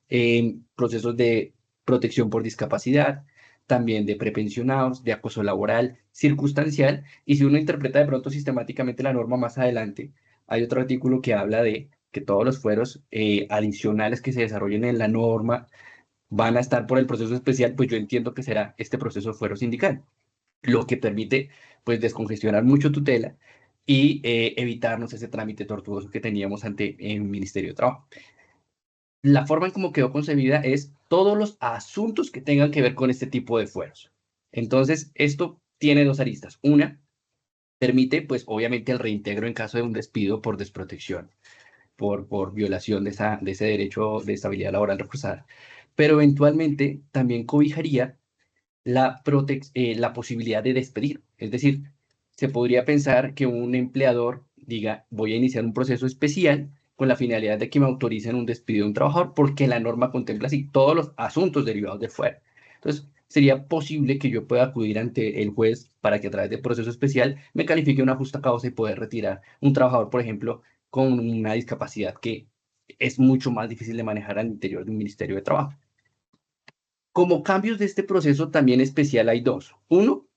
en procesos de protección por discapacidad, también de prepensionados, de acoso laboral, circunstancial, y si uno interpreta de pronto sistemáticamente la norma más adelante, hay otro artículo que habla de que todos los fueros adicionales que se desarrollen en la norma van a estar por el proceso especial, pues yo entiendo que será este proceso de fuero sindical, lo que permite pues descongestionar mucho tutela y evitarnos ese trámite tortuoso que teníamos ante el Ministerio de Trabajo. La forma en cómo quedó concebida es todos los asuntos que tengan que ver con este tipo de fueros. Entonces, esto tiene dos aristas. Una, permite, pues, obviamente, el reintegro en caso de un despido por desprotección, por violación de ese derecho de estabilidad laboral reforzada. Pero eventualmente también cobijaría la posibilidad de despedir. Es decir, se podría pensar que un empleador diga, voy a iniciar un proceso especial con la finalidad de que me autoricen un despido de un trabajador, porque la norma contempla así todos los asuntos derivados de fuera. Entonces, sería posible que yo pueda acudir ante el juez para que a través del proceso especial me califique una justa causa y poder retirar un trabajador, por ejemplo, con una discapacidad que es mucho más difícil de manejar al interior de un Ministerio de Trabajo. Como cambios de este proceso también especial hay dos. Uno,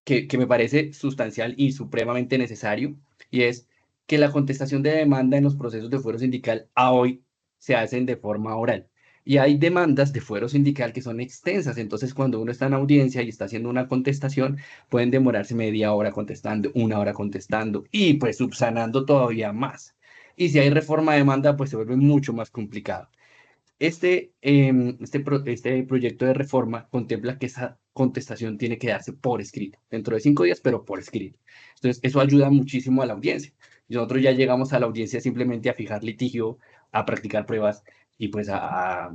que me parece sustancial y supremamente necesario, y es que la contestación de demanda en los procesos de fuero sindical a hoy se hacen de forma oral. Y hay demandas de fuero sindical que son extensas, entonces cuando uno está en audiencia y está haciendo una contestación, pueden demorarse media hora contestando, una hora contestando y pues subsanando todavía más. Y si hay reforma de demanda, pues se vuelve mucho más complicado. Este proyecto de reforma contempla que esa contestación tiene que darse por escrito, dentro de 5 días, pero por escrito. Entonces, eso ayuda muchísimo a la audiencia. Y nosotros ya llegamos a la audiencia simplemente a fijar litigio, a practicar pruebas y pues a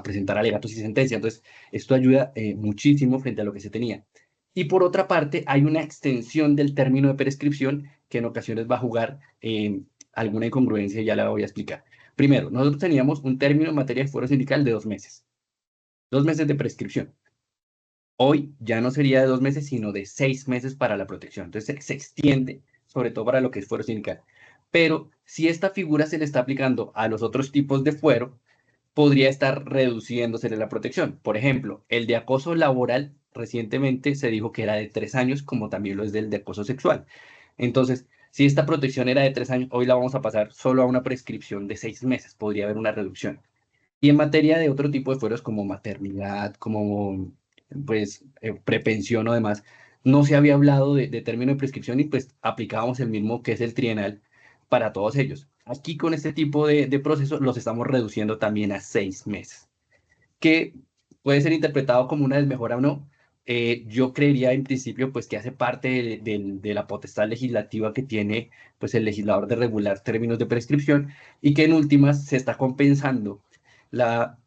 presentar alegatos y sentencia. Entonces, esto ayuda muchísimo frente a lo que se tenía. Y por otra parte, hay una extensión del término de prescripción que en ocasiones va a jugar alguna incongruencia, y ya la voy a explicar. Primero, nosotros teníamos un término en materia de fuero sindical de 2 meses, 2 meses de prescripción. Hoy ya no sería de 2 meses, sino de 6 meses para la protección. Entonces se extiende, sobre todo para lo que es fuero sindical. Pero si esta figura se le está aplicando a los otros tipos de fuero, podría estar reduciéndose la protección. Por ejemplo, el de acoso laboral recientemente se dijo que era de 3 años, como también lo es del de acoso sexual. Entonces, si esta protección era de 3 años, hoy la vamos a pasar solo a una prescripción de 6 meses. Podría haber una reducción. Y en materia de otro tipo de fueros como maternidad, como pues prepensión o demás, no se había hablado de término de prescripción y pues aplicábamos el mismo que es el trienal para todos ellos. Aquí con este tipo de procesos los estamos reduciendo también a 6 meses, que puede ser interpretado como una desmejora o no. Yo creería en principio pues que hace parte de la potestad legislativa que tiene pues el legislador de regular términos de prescripción y que en últimas se está compensando la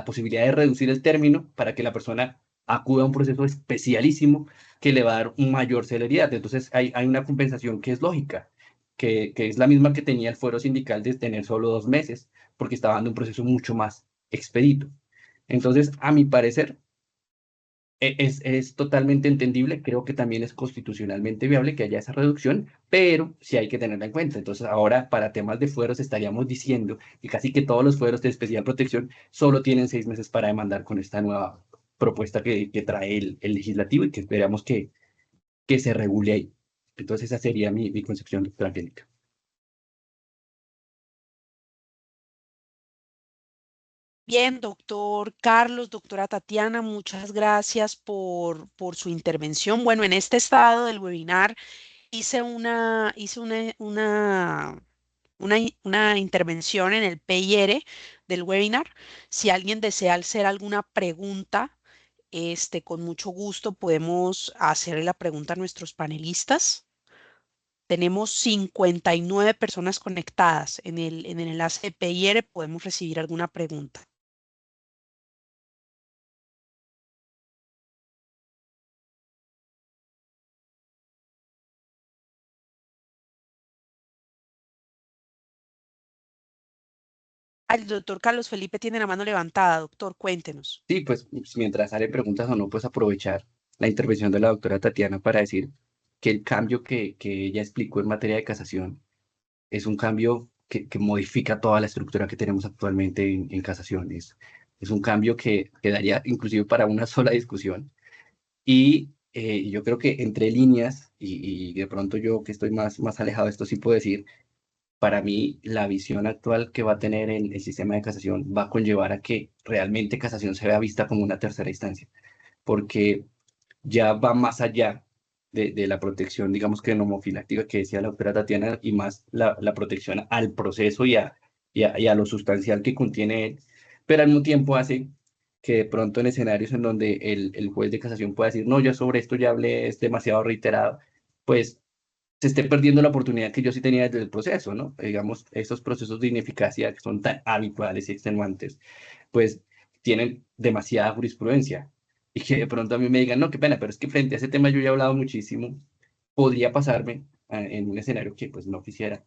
posibilidad de reducir el término para que la persona acuda a un proceso especialísimo que le va a dar un mayor celeridad. Entonces hay una compensación que es lógica, que es la misma que tenía el fuero sindical de tener solo 2 meses, porque estaba dando un proceso mucho más expedito. Entonces, a mi parecer, es totalmente entendible, creo que también es constitucionalmente viable que haya esa reducción, pero sí hay que tenerla en cuenta. Entonces, ahora para temas de fueros estaríamos diciendo que casi que todos los fueros de especial protección solo tienen 6 meses para demandar con esta nueva propuesta que trae el legislativo y que esperamos que se regule ahí. Entonces, esa sería mi concepción, doctora Angélica. Bien, doctor Carlos, doctora Tatiana, muchas gracias por su intervención. Bueno, en este estado del webinar hice una intervención en el PIR del webinar. Si alguien desea hacer alguna pregunta, con mucho gusto podemos hacerle la pregunta a nuestros panelistas. Tenemos 59 personas conectadas en el enlace de PIR. Podemos recibir alguna pregunta. El doctor Carlos Felipe tiene la mano levantada. Doctor, cuéntenos. Sí, pues mientras sale preguntas o no, pues aprovechar la intervención de la doctora Tatiana para decir que el cambio que ella explicó en materia de casación es un cambio que modifica toda la estructura que tenemos actualmente en casación. Es un cambio que quedaría inclusive para una sola discusión. Y yo creo que entre líneas, y de pronto yo que estoy más alejado de esto, sí puedo decir para mí la visión actual que va a tener el sistema de casación va a conllevar a que realmente casación se vea vista como una tercera instancia, porque ya va más allá de la protección, digamos que nomofiláctica que decía la doctora Tatiana, y más la protección al proceso y a lo sustancial que contiene él, pero al mismo tiempo hace que de pronto en escenarios en donde el juez de casación pueda decir, no, yo sobre esto ya hablé, es demasiado reiterado, pues se esté perdiendo la oportunidad que yo sí tenía desde el proceso, ¿no? Digamos, estos procesos de ineficacia que son tan habituales y extenuantes, pues tienen demasiada jurisprudencia. Y que de pronto a mí me digan, no, qué pena, pero es que frente a ese tema yo ya he hablado muchísimo, podría pasarme en un escenario que pues no quisiera,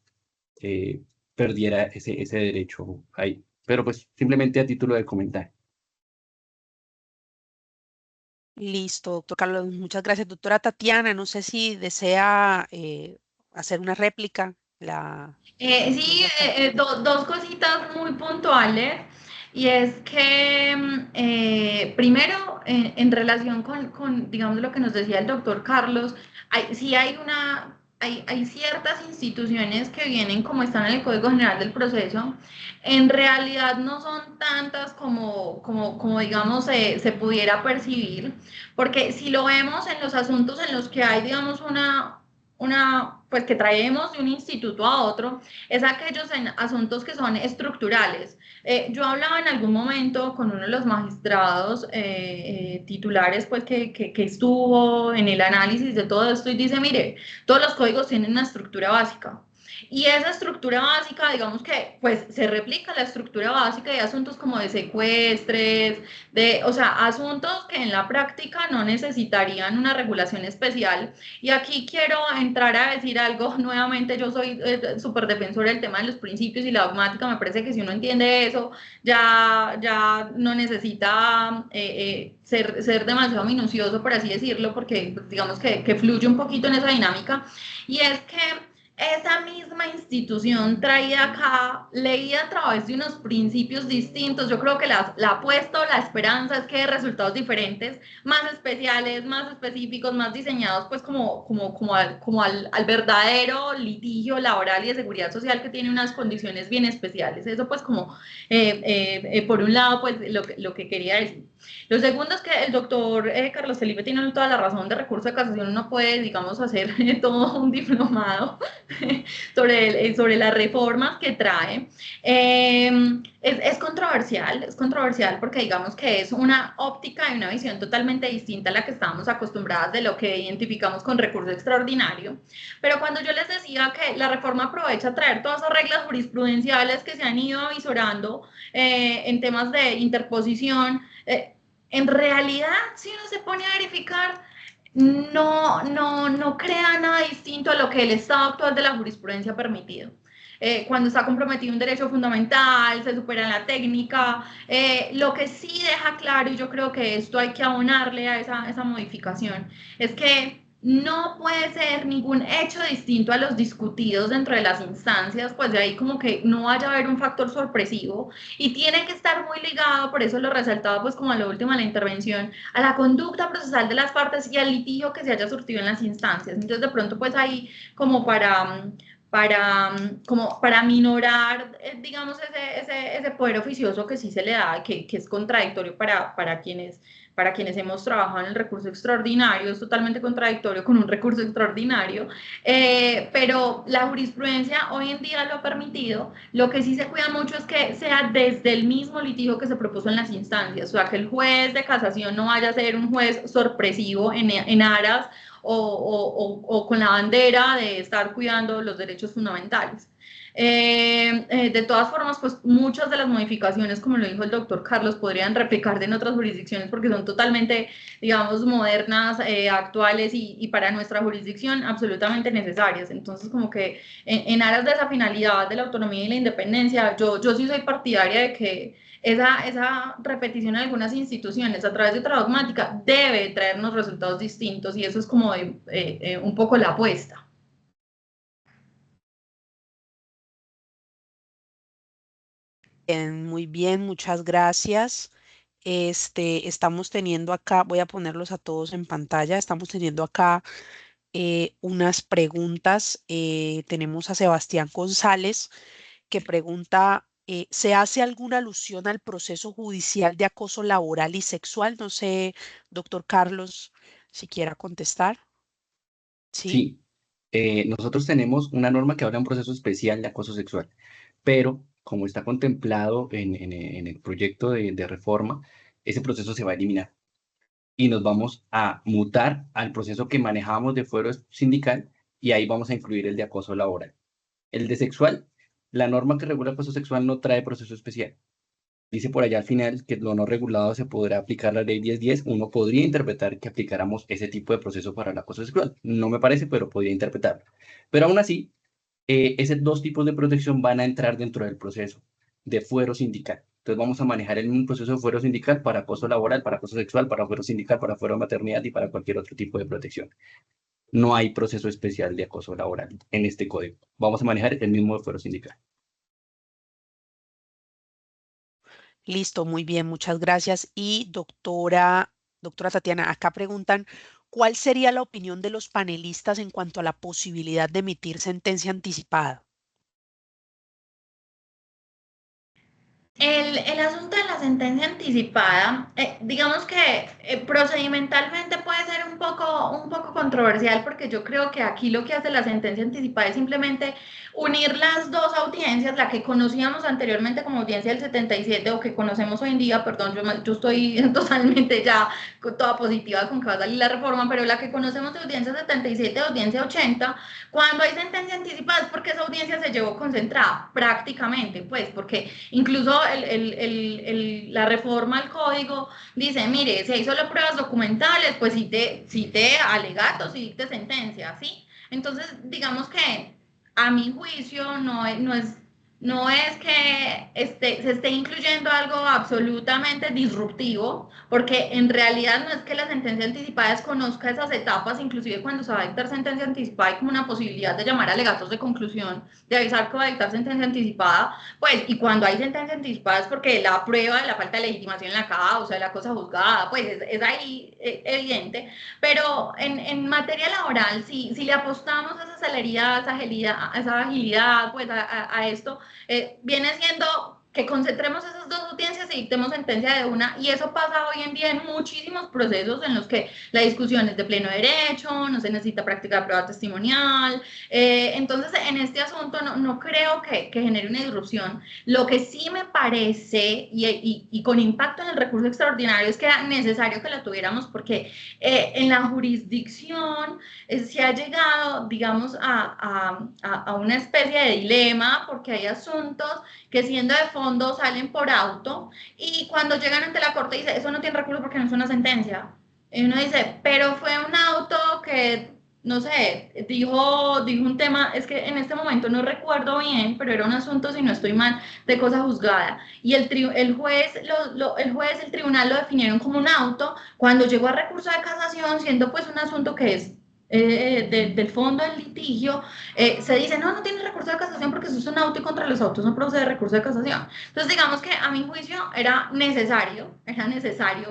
perdiera ese derecho ahí. Pero pues simplemente a título de comentario. Listo, doctor Carlos, muchas gracias. Doctora Tatiana, no sé si desea hacer una réplica. La Sí, doctora dos cositas muy puntuales. Y es que, primero, en relación digamos, lo que nos decía el doctor Carlos, sí hay ciertas instituciones que vienen como están en el Código General del Proceso. En realidad no son tantas como digamos, se pudiera percibir, porque si lo vemos en los asuntos en los que hay, digamos, pues que traemos de un instituto a otro, es aquellos en asuntos que son estructurales. Yo hablaba en algún momento con uno de los magistrados titulares, pues que estuvo en el análisis de todo esto y dice, mire, todos los códigos tienen una estructura básica. Y esa estructura básica, digamos que, pues se replica la estructura básica de asuntos como de secuestres, o sea, asuntos que en la práctica no necesitarían una regulación especial. Y aquí quiero entrar a decir algo nuevamente. Yo soy súper defensora del tema de los principios y la dogmática. Me parece que si uno entiende eso, ya no necesita ser demasiado minucioso, por así decirlo, porque pues, digamos que fluye un poquito en esa dinámica. Y es que esa misma institución traída acá, leída a través de unos principios distintos, yo creo que la apuesta o la esperanza es que de resultados diferentes, más especiales, más específicos, más diseñados pues como al verdadero litigio laboral y de seguridad social que tiene unas condiciones bien especiales. Eso pues como por un lado pues lo que quería decir. Lo segundo es que el doctor Carlos Felipe tiene toda la razón. De recurso de casación uno puede, digamos, hacer todo un diplomado sobre las reformas que trae. Es controversial porque digamos que es una óptica y una visión totalmente distinta a la que estábamos acostumbradas de lo que identificamos con recurso extraordinario. Pero cuando yo les decía que la reforma aprovecha a traer todas esas reglas jurisprudenciales que se han ido avisorando en temas de interposición, en realidad, si uno se pone a verificar, no crea nada distinto a lo que el estado actual de la jurisprudencia ha permitido. Cuando está comprometido un derecho fundamental, se supera la técnica. Lo que sí deja claro, y yo creo que esto hay que abonarle a esa modificación, es que no puede ser ningún hecho distinto a los discutidos dentro de las instancias, pues de ahí como que no vaya a haber un factor sorpresivo y tiene que estar muy ligado, por eso lo resaltaba pues como a lo último de la intervención, a la conducta procesal de las partes y al litigio que se haya surtido en las instancias. Entonces, de pronto, pues ahí como como para minorar, digamos, ese poder oficioso que sí se le da, que es contradictorio para quienes hemos trabajado en el recurso extraordinario, es totalmente contradictorio con un recurso extraordinario, pero la jurisprudencia hoy en día lo ha permitido. Lo que sí se cuida mucho es que sea desde el mismo litigio que se propuso en las instancias, o sea, que el juez de casación no vaya a ser un juez sorpresivo en aras o con la bandera de estar cuidando los derechos fundamentales. De todas formas, pues muchas de las modificaciones, como lo dijo el doctor Carlos, podrían replicarse en otras jurisdicciones porque son totalmente, digamos, modernas, actuales y para nuestra jurisdicción absolutamente necesarias. Entonces, como que aras de esa finalidad de la autonomía y la independencia, yo sí soy partidaria de que esa repetición en algunas instituciones a través de otra dogmática debe traernos resultados distintos y eso es como un poco la apuesta. muy bien, muchas gracias. Estamos teniendo acá, voy a ponerlos a todos en pantalla, estamos teniendo acá unas preguntas. Tenemos a Sebastián González que pregunta, ¿se hace alguna alusión al proceso judicial de acoso laboral y sexual? No sé, doctor Carlos, si quiera contestar. Sí. Sí, nosotros tenemos una norma que habla de un proceso especial de acoso sexual, pero como está contemplado en el proyecto de reforma, ese proceso se va a eliminar y nos vamos a mutar al proceso que manejábamos de fuero sindical y ahí vamos a incluir el de acoso laboral. El de sexual, la norma que regula acoso sexual no trae proceso especial. Dice por allá al final que lo no regulado se podrá aplicar la ley 1010. Uno podría interpretar que aplicáramos ese tipo de proceso para el acoso sexual. No me parece, pero podría interpretarlo. Pero aún así, esos dos tipos de protección van a entrar dentro del proceso de fuero sindical. Entonces vamos a manejar el mismo proceso de fuero sindical para acoso laboral, para acoso sexual, para fuero sindical, para fuero de maternidad y para cualquier otro tipo de protección. No hay proceso especial de acoso laboral en este código. Vamos a manejar el mismo de fuero sindical. Listo, muy bien, muchas gracias. Y doctora Tatiana, acá preguntan, ¿cuál sería la opinión de los panelistas en cuanto a la posibilidad de emitir sentencia anticipada? El asunto de la sentencia anticipada, digamos que procedimentalmente puede ser un poco controversial porque yo creo que aquí lo que hace la sentencia anticipada es simplemente unir las dos audiencias, la que conocíamos anteriormente como audiencia del 77 o que conocemos hoy en día, perdón, yo estoy totalmente ya toda positiva con que va a salir la reforma, pero la que conocemos de audiencia 77, audiencia 80, cuando hay sentencia anticipada es porque esa audiencia se llevó concentrada prácticamente, pues porque incluso la reforma al código dice, mire, si hay solo pruebas documentales, pues cite alegatos y dicte sentencia, ¿sí? Entonces, digamos que a mi juicio no es que se esté incluyendo algo absolutamente disruptivo, porque en realidad no es que la sentencia anticipada desconozca esas etapas, inclusive cuando se va a dictar sentencia anticipada hay como una posibilidad de llamar alegatos de conclusión, de avisar que va a dictar sentencia anticipada, pues, y cuando hay sentencia anticipada es porque la prueba de la falta de legitimación en la causa, de la cosa juzgada, pues es ahí evidente, pero en materia laboral, si le apostamos a esa celeridad, a esa agilidad, pues a esto, viene siendo que concentremos esas dos audiencias y dictemos sentencia de una, y eso pasa hoy en día en muchísimos procesos en los que la discusión es de pleno derecho, no se necesita práctica de prueba testimonial, entonces en este asunto no creo que genere una disrupción. Lo que sí me parece, y con impacto en el recurso extraordinario, es que era necesario que la tuviéramos porque en la jurisdicción se ha llegado, digamos, a una especie de dilema porque hay asuntos que siendo de fondo salen por auto y cuando llegan ante la corte dice, eso no tiene recurso porque no es una sentencia. Y uno dice, pero fue un auto que, no sé, dijo un tema, es que en este momento no recuerdo bien, pero era un asunto, si no estoy mal, de cosa juzgada. Y el juez, el tribunal lo definieron como un auto cuando llegó a recurso de casación, siendo pues un asunto que es del fondo del litigio, se dice, no tiene recurso de casación porque eso es un auto y contra los autos no procede recurso de casación. Entonces, digamos que a mi juicio era necesario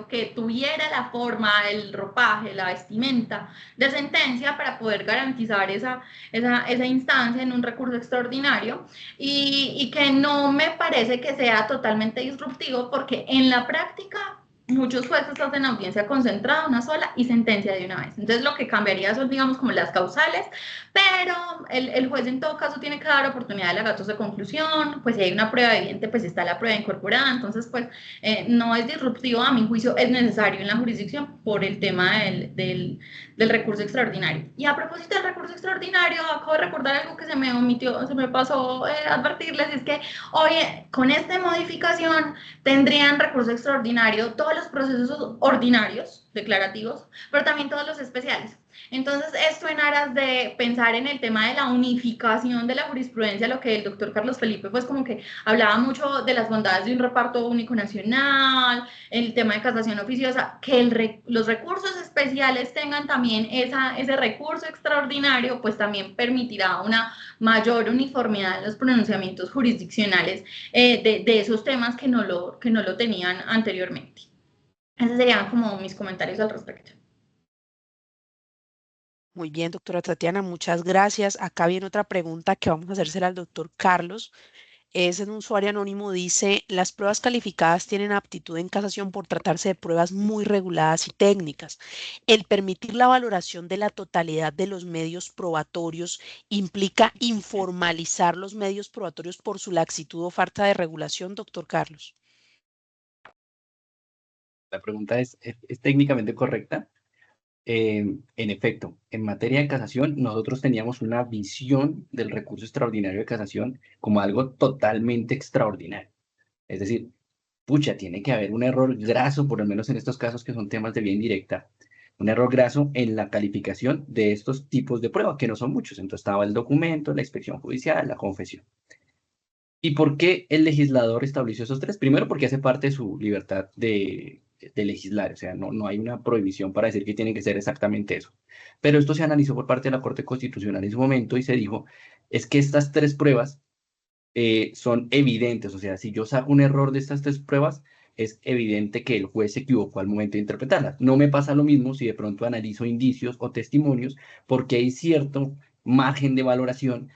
que tuviera la forma, el ropaje, la vestimenta de sentencia para poder garantizar esa instancia en un recurso extraordinario y que no me parece que sea totalmente disruptivo porque en la práctica muchos jueces hacen audiencia concentrada, una sola, y sentencia de una vez. Entonces, lo que cambiaría son, digamos, como las causales, pero el juez en todo caso tiene que dar oportunidad de alegatos de conclusión, pues si hay una prueba evidente, pues está la prueba incorporada, entonces, pues, no es disruptivo, a mi juicio, es necesario en la jurisdicción por el tema del recurso extraordinario. Y a propósito del recurso extraordinario, acabo de recordar algo que se me omitió, se me pasó advertirles, es que, oye, con esta modificación tendrían recurso extraordinario todos los procesos ordinarios, declarativos, pero también todos los especiales. Entonces, esto en aras de pensar en el tema de la unificación de la jurisprudencia, lo que el doctor Carlos Felipe, pues como que hablaba mucho de las bondades de un reparto único nacional, el tema de casación oficiosa, que los recursos especiales tengan también ese recurso extraordinario, pues también permitirá una mayor uniformidad en los pronunciamientos jurisdiccionales de esos temas que no lo tenían anteriormente. Esos serían como mis comentarios al respecto. Muy bien, doctora Tatiana, muchas gracias. Acá viene otra pregunta que vamos a hacérsela al doctor Carlos. Es en un usuario anónimo, dice, las pruebas calificadas tienen aptitud en casación por tratarse de pruebas muy reguladas y técnicas. El permitir la valoración de la totalidad de los medios probatorios implica informalizar los medios probatorios por su laxitud o falta de regulación, doctor Carlos. La pregunta es técnicamente correcta. En efecto, en materia de casación, nosotros teníamos una visión del recurso extraordinario de casación como algo totalmente extraordinario. Es decir, pucha, tiene que haber un error graso, por lo menos en estos casos que son temas de vía indirecta, un error graso en la calificación de estos tipos de pruebas, que no son muchos. Entonces estaba el documento, la inspección judicial, la confesión. ¿Y por qué el legislador estableció esos tres? Primero, porque hace parte de su libertad de legislar, o sea, no hay una prohibición para decir que tiene que ser exactamente eso. Pero esto se analizó por parte de la Corte Constitucional en su momento y se dijo, es que estas tres pruebas son evidentes, o sea, si yo saco un error de estas tres pruebas, es evidente que el juez se equivocó al momento de interpretarlas. No me pasa lo mismo si de pronto analizo indicios o testimonios, porque hay cierto margen de valoración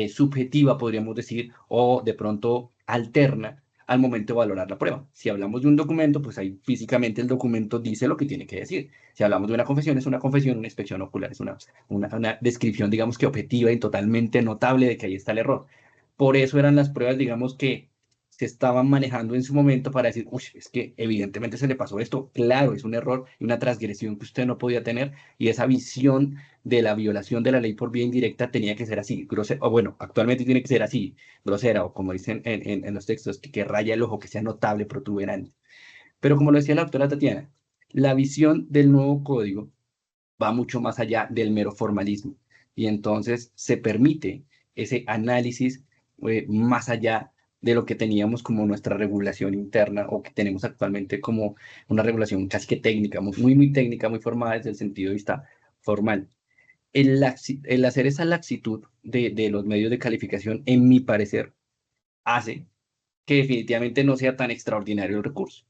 subjetiva, podríamos decir, o de pronto alterna al momento de valorar la prueba. Si hablamos de un documento, pues ahí físicamente el documento dice lo que tiene que decir. Si hablamos de una confesión, es una confesión, una inspección ocular, es una descripción, digamos que objetiva y totalmente notable de que ahí está el error. Por eso eran las pruebas, digamos, que se estaban manejando en su momento para decir, uy, es que evidentemente se le pasó esto, claro, es un error y una transgresión que usted no podía tener, y esa visión de la violación de la ley por vía indirecta tenía que ser así, grosera, o bueno, actualmente tiene que ser así, grosera, o como dicen en los textos, que raya el ojo, que sea notable, protuberante. Pero como lo decía la doctora Tatiana, la visión del nuevo código va mucho más allá del mero formalismo, y entonces se permite ese análisis más allá de lo que teníamos como nuestra regulación interna o que tenemos actualmente como una regulación casi que técnica, muy técnica, muy formada desde el sentido de vista formal. El hacer esa laxitud de los medios de calificación, en mi parecer, hace que definitivamente no sea tan extraordinario el recurso.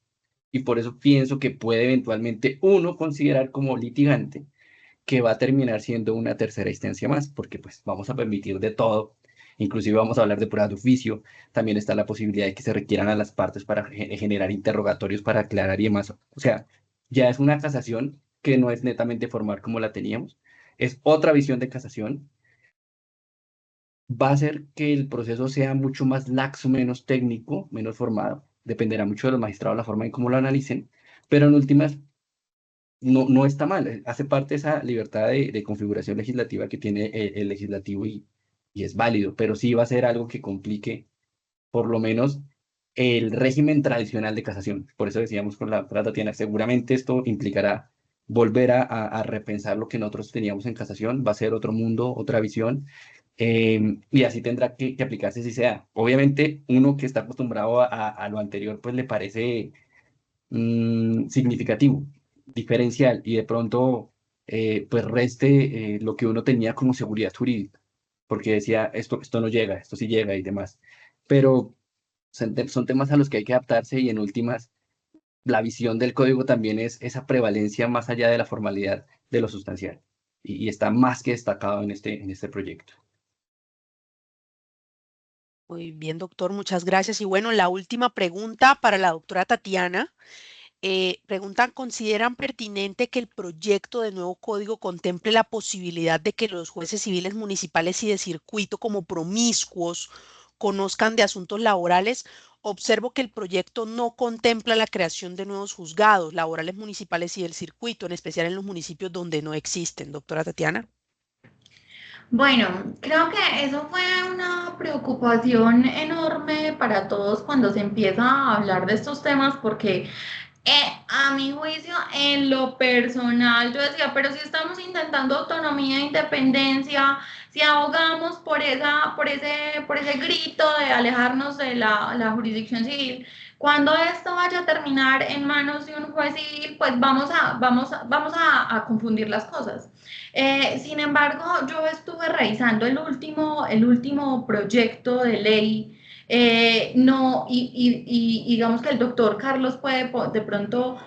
Y por eso pienso que puede eventualmente uno considerar como litigante que va a terminar siendo una tercera instancia más, porque pues vamos a permitir de todo, inclusive vamos a hablar de pruebas de oficio, también está la posibilidad de que se requieran a las partes para generar interrogatorios para aclarar y demás. O sea, ya es una casación que no es netamente formal como la teníamos, es otra visión de casación, va a hacer que el proceso sea mucho más laxo, menos técnico, menos formado, dependerá mucho de los magistrados la forma en cómo lo analicen, pero en últimas no está mal, hace parte de esa libertad de configuración legislativa que tiene el legislativo y es válido, pero sí va a ser algo que complique por lo menos el régimen tradicional de casación. Por eso decíamos con la Tatiana, seguramente esto implicará volver a repensar lo que nosotros teníamos en casación, va a ser otro mundo, otra visión, y así tendrá que aplicarse si sea. Obviamente, uno que está acostumbrado a lo anterior, pues le parece significativo, diferencial, y de pronto pues reste lo que uno tenía como seguridad jurídica, porque decía, esto no llega, esto sí llega y demás. Pero son temas a los que hay que adaptarse y en últimas, la visión del código también es esa prevalencia más allá de la formalidad de lo sustancial. Y está más que destacado en este proyecto. Muy bien, doctor, muchas gracias. Y bueno, la última pregunta para la doctora Tatiana. Preguntan, ¿consideran pertinente que el proyecto de nuevo código contemple la posibilidad de que los jueces civiles municipales y de circuito como promiscuos conozcan de asuntos laborales? Observo que el proyecto no contempla la creación de nuevos juzgados laborales municipales y del circuito, en especial en los municipios donde no existen. Doctora Tatiana. Bueno, creo que eso fue una preocupación enorme para todos cuando se empieza a hablar de estos temas porque a mi juicio, en lo personal, yo decía, pero si estamos intentando autonomía e independencia, si abogamos por ese grito de alejarnos de la jurisdicción civil, cuando esto vaya a terminar en manos de un juez civil, pues vamos a confundir las cosas. Sin embargo, yo estuve revisando el último proyecto de ley No, digamos que el doctor Carlos puede de pronto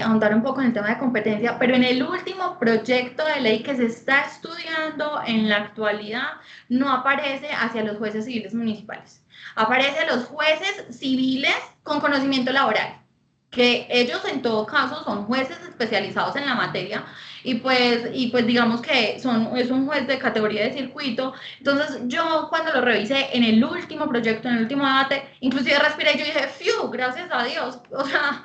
ahondar un poco en el tema de competencia, pero en el último proyecto de ley que se está estudiando en la actualidad no aparece hacia los jueces civiles municipales, aparece a los jueces civiles con conocimiento laboral, que ellos en todo caso son jueces especializados en la materia y pues digamos que es un juez de categoría de circuito. Entonces yo cuando lo revisé en el último proyecto, en el último debate, inclusive respiré y yo dije, ¡fiu! Gracias a Dios. O sea,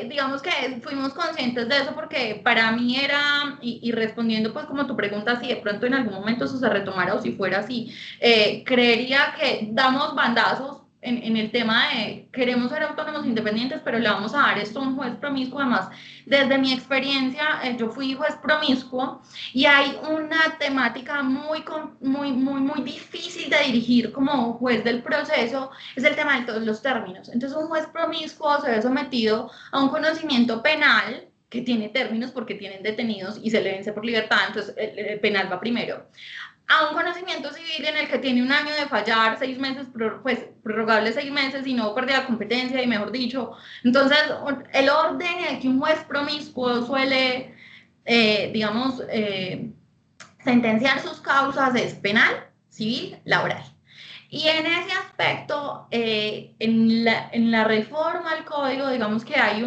digamos que fuimos conscientes de eso porque para mí era, y respondiendo pues como tu pregunta, si de pronto en algún momento eso se retomara o si fuera así, creería que damos bandazos en el tema de queremos ser autónomos independientes, pero le vamos a dar esto a un juez promiscuo. Además, desde mi experiencia, yo fui juez promiscuo y hay una temática muy difícil de dirigir como juez del proceso, es el tema de todos los términos. Entonces, un juez promiscuo se ve sometido a un conocimiento penal que tiene términos porque tienen detenidos y se le vence por libertad, entonces el penal va primero, a un conocimiento civil en el que tiene un año de fallar, 6 meses, pues prorrogable 6 meses y no perder la competencia y mejor dicho. Entonces, el orden en el que un juez promiscuo suele, digamos, sentenciar sus causas es penal, civil, laboral. Y en ese aspecto, en la reforma al código, digamos que hay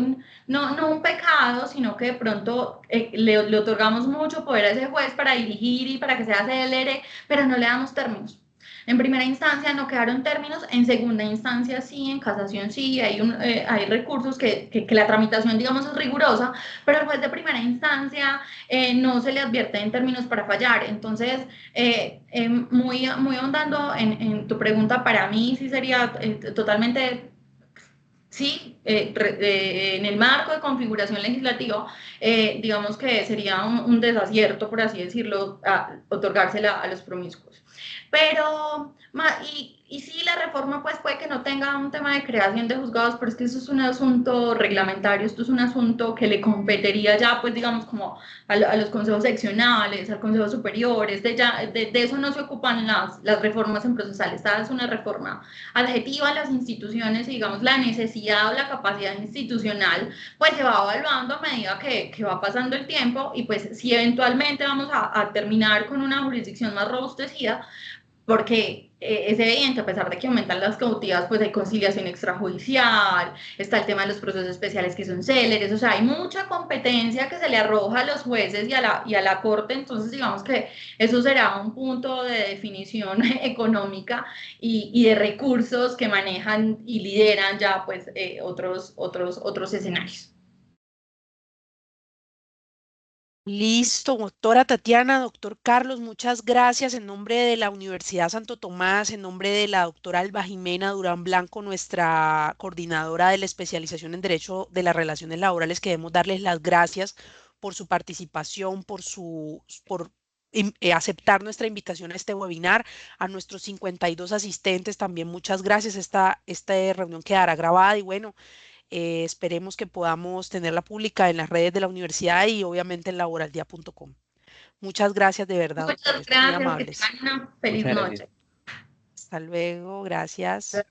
no un pecado, sino que de pronto le otorgamos mucho poder a ese juez para dirigir y para que sea celere, pero no le damos términos. En primera instancia no quedaron términos, en segunda instancia sí, en casación sí, hay recursos que la tramitación, digamos, es rigurosa, pero el juez de primera instancia no se le advierte en términos para fallar. Entonces, muy ahondando en tu pregunta, para mí sí sería totalmente sí, en el marco de configuración legislativa, digamos que sería un desacierto, por así decirlo, otorgársela a los promiscuos. Pero, y sí, la reforma pues puede que no tenga un tema de creación de juzgados, pero es que eso es un asunto reglamentario, esto es un asunto que le competiría ya, pues digamos, como a los consejos seccionales, al consejo superiores, de eso no se ocupan las reformas en procesal. Esta es una reforma adjetiva a las instituciones y digamos la necesidad o la capacidad institucional pues se va evaluando a medida que va pasando el tiempo y pues si eventualmente vamos a terminar con una jurisdicción más robustecida, porque es evidente, a pesar de que aumentan las cautivas, pues hay conciliación extrajudicial, está el tema de los procesos especiales que son céleres, o sea, hay mucha competencia que se le arroja a los jueces y a la corte, entonces digamos que eso será un punto de definición económica y de recursos que manejan y lideran ya pues otros escenarios. Listo, doctora Tatiana, doctor Carlos, muchas gracias en nombre de la Universidad Santo Tomás, en nombre de la doctora Alba Jimena Durán Blanco, nuestra coordinadora de la especialización en Derecho de las Relaciones Laborales. Queremos darles las gracias por su participación, por aceptar nuestra invitación a este webinar. A nuestros 52 asistentes también muchas gracias. Esta reunión quedará grabada y bueno. Esperemos que podamos tenerla pública en las redes de la universidad y obviamente en laboraldia.com. Muchas gracias de verdad, Muchas doctores, muy gracias, que amables. tengan una feliz Muchas gracias. noche. Hasta luego, gracias.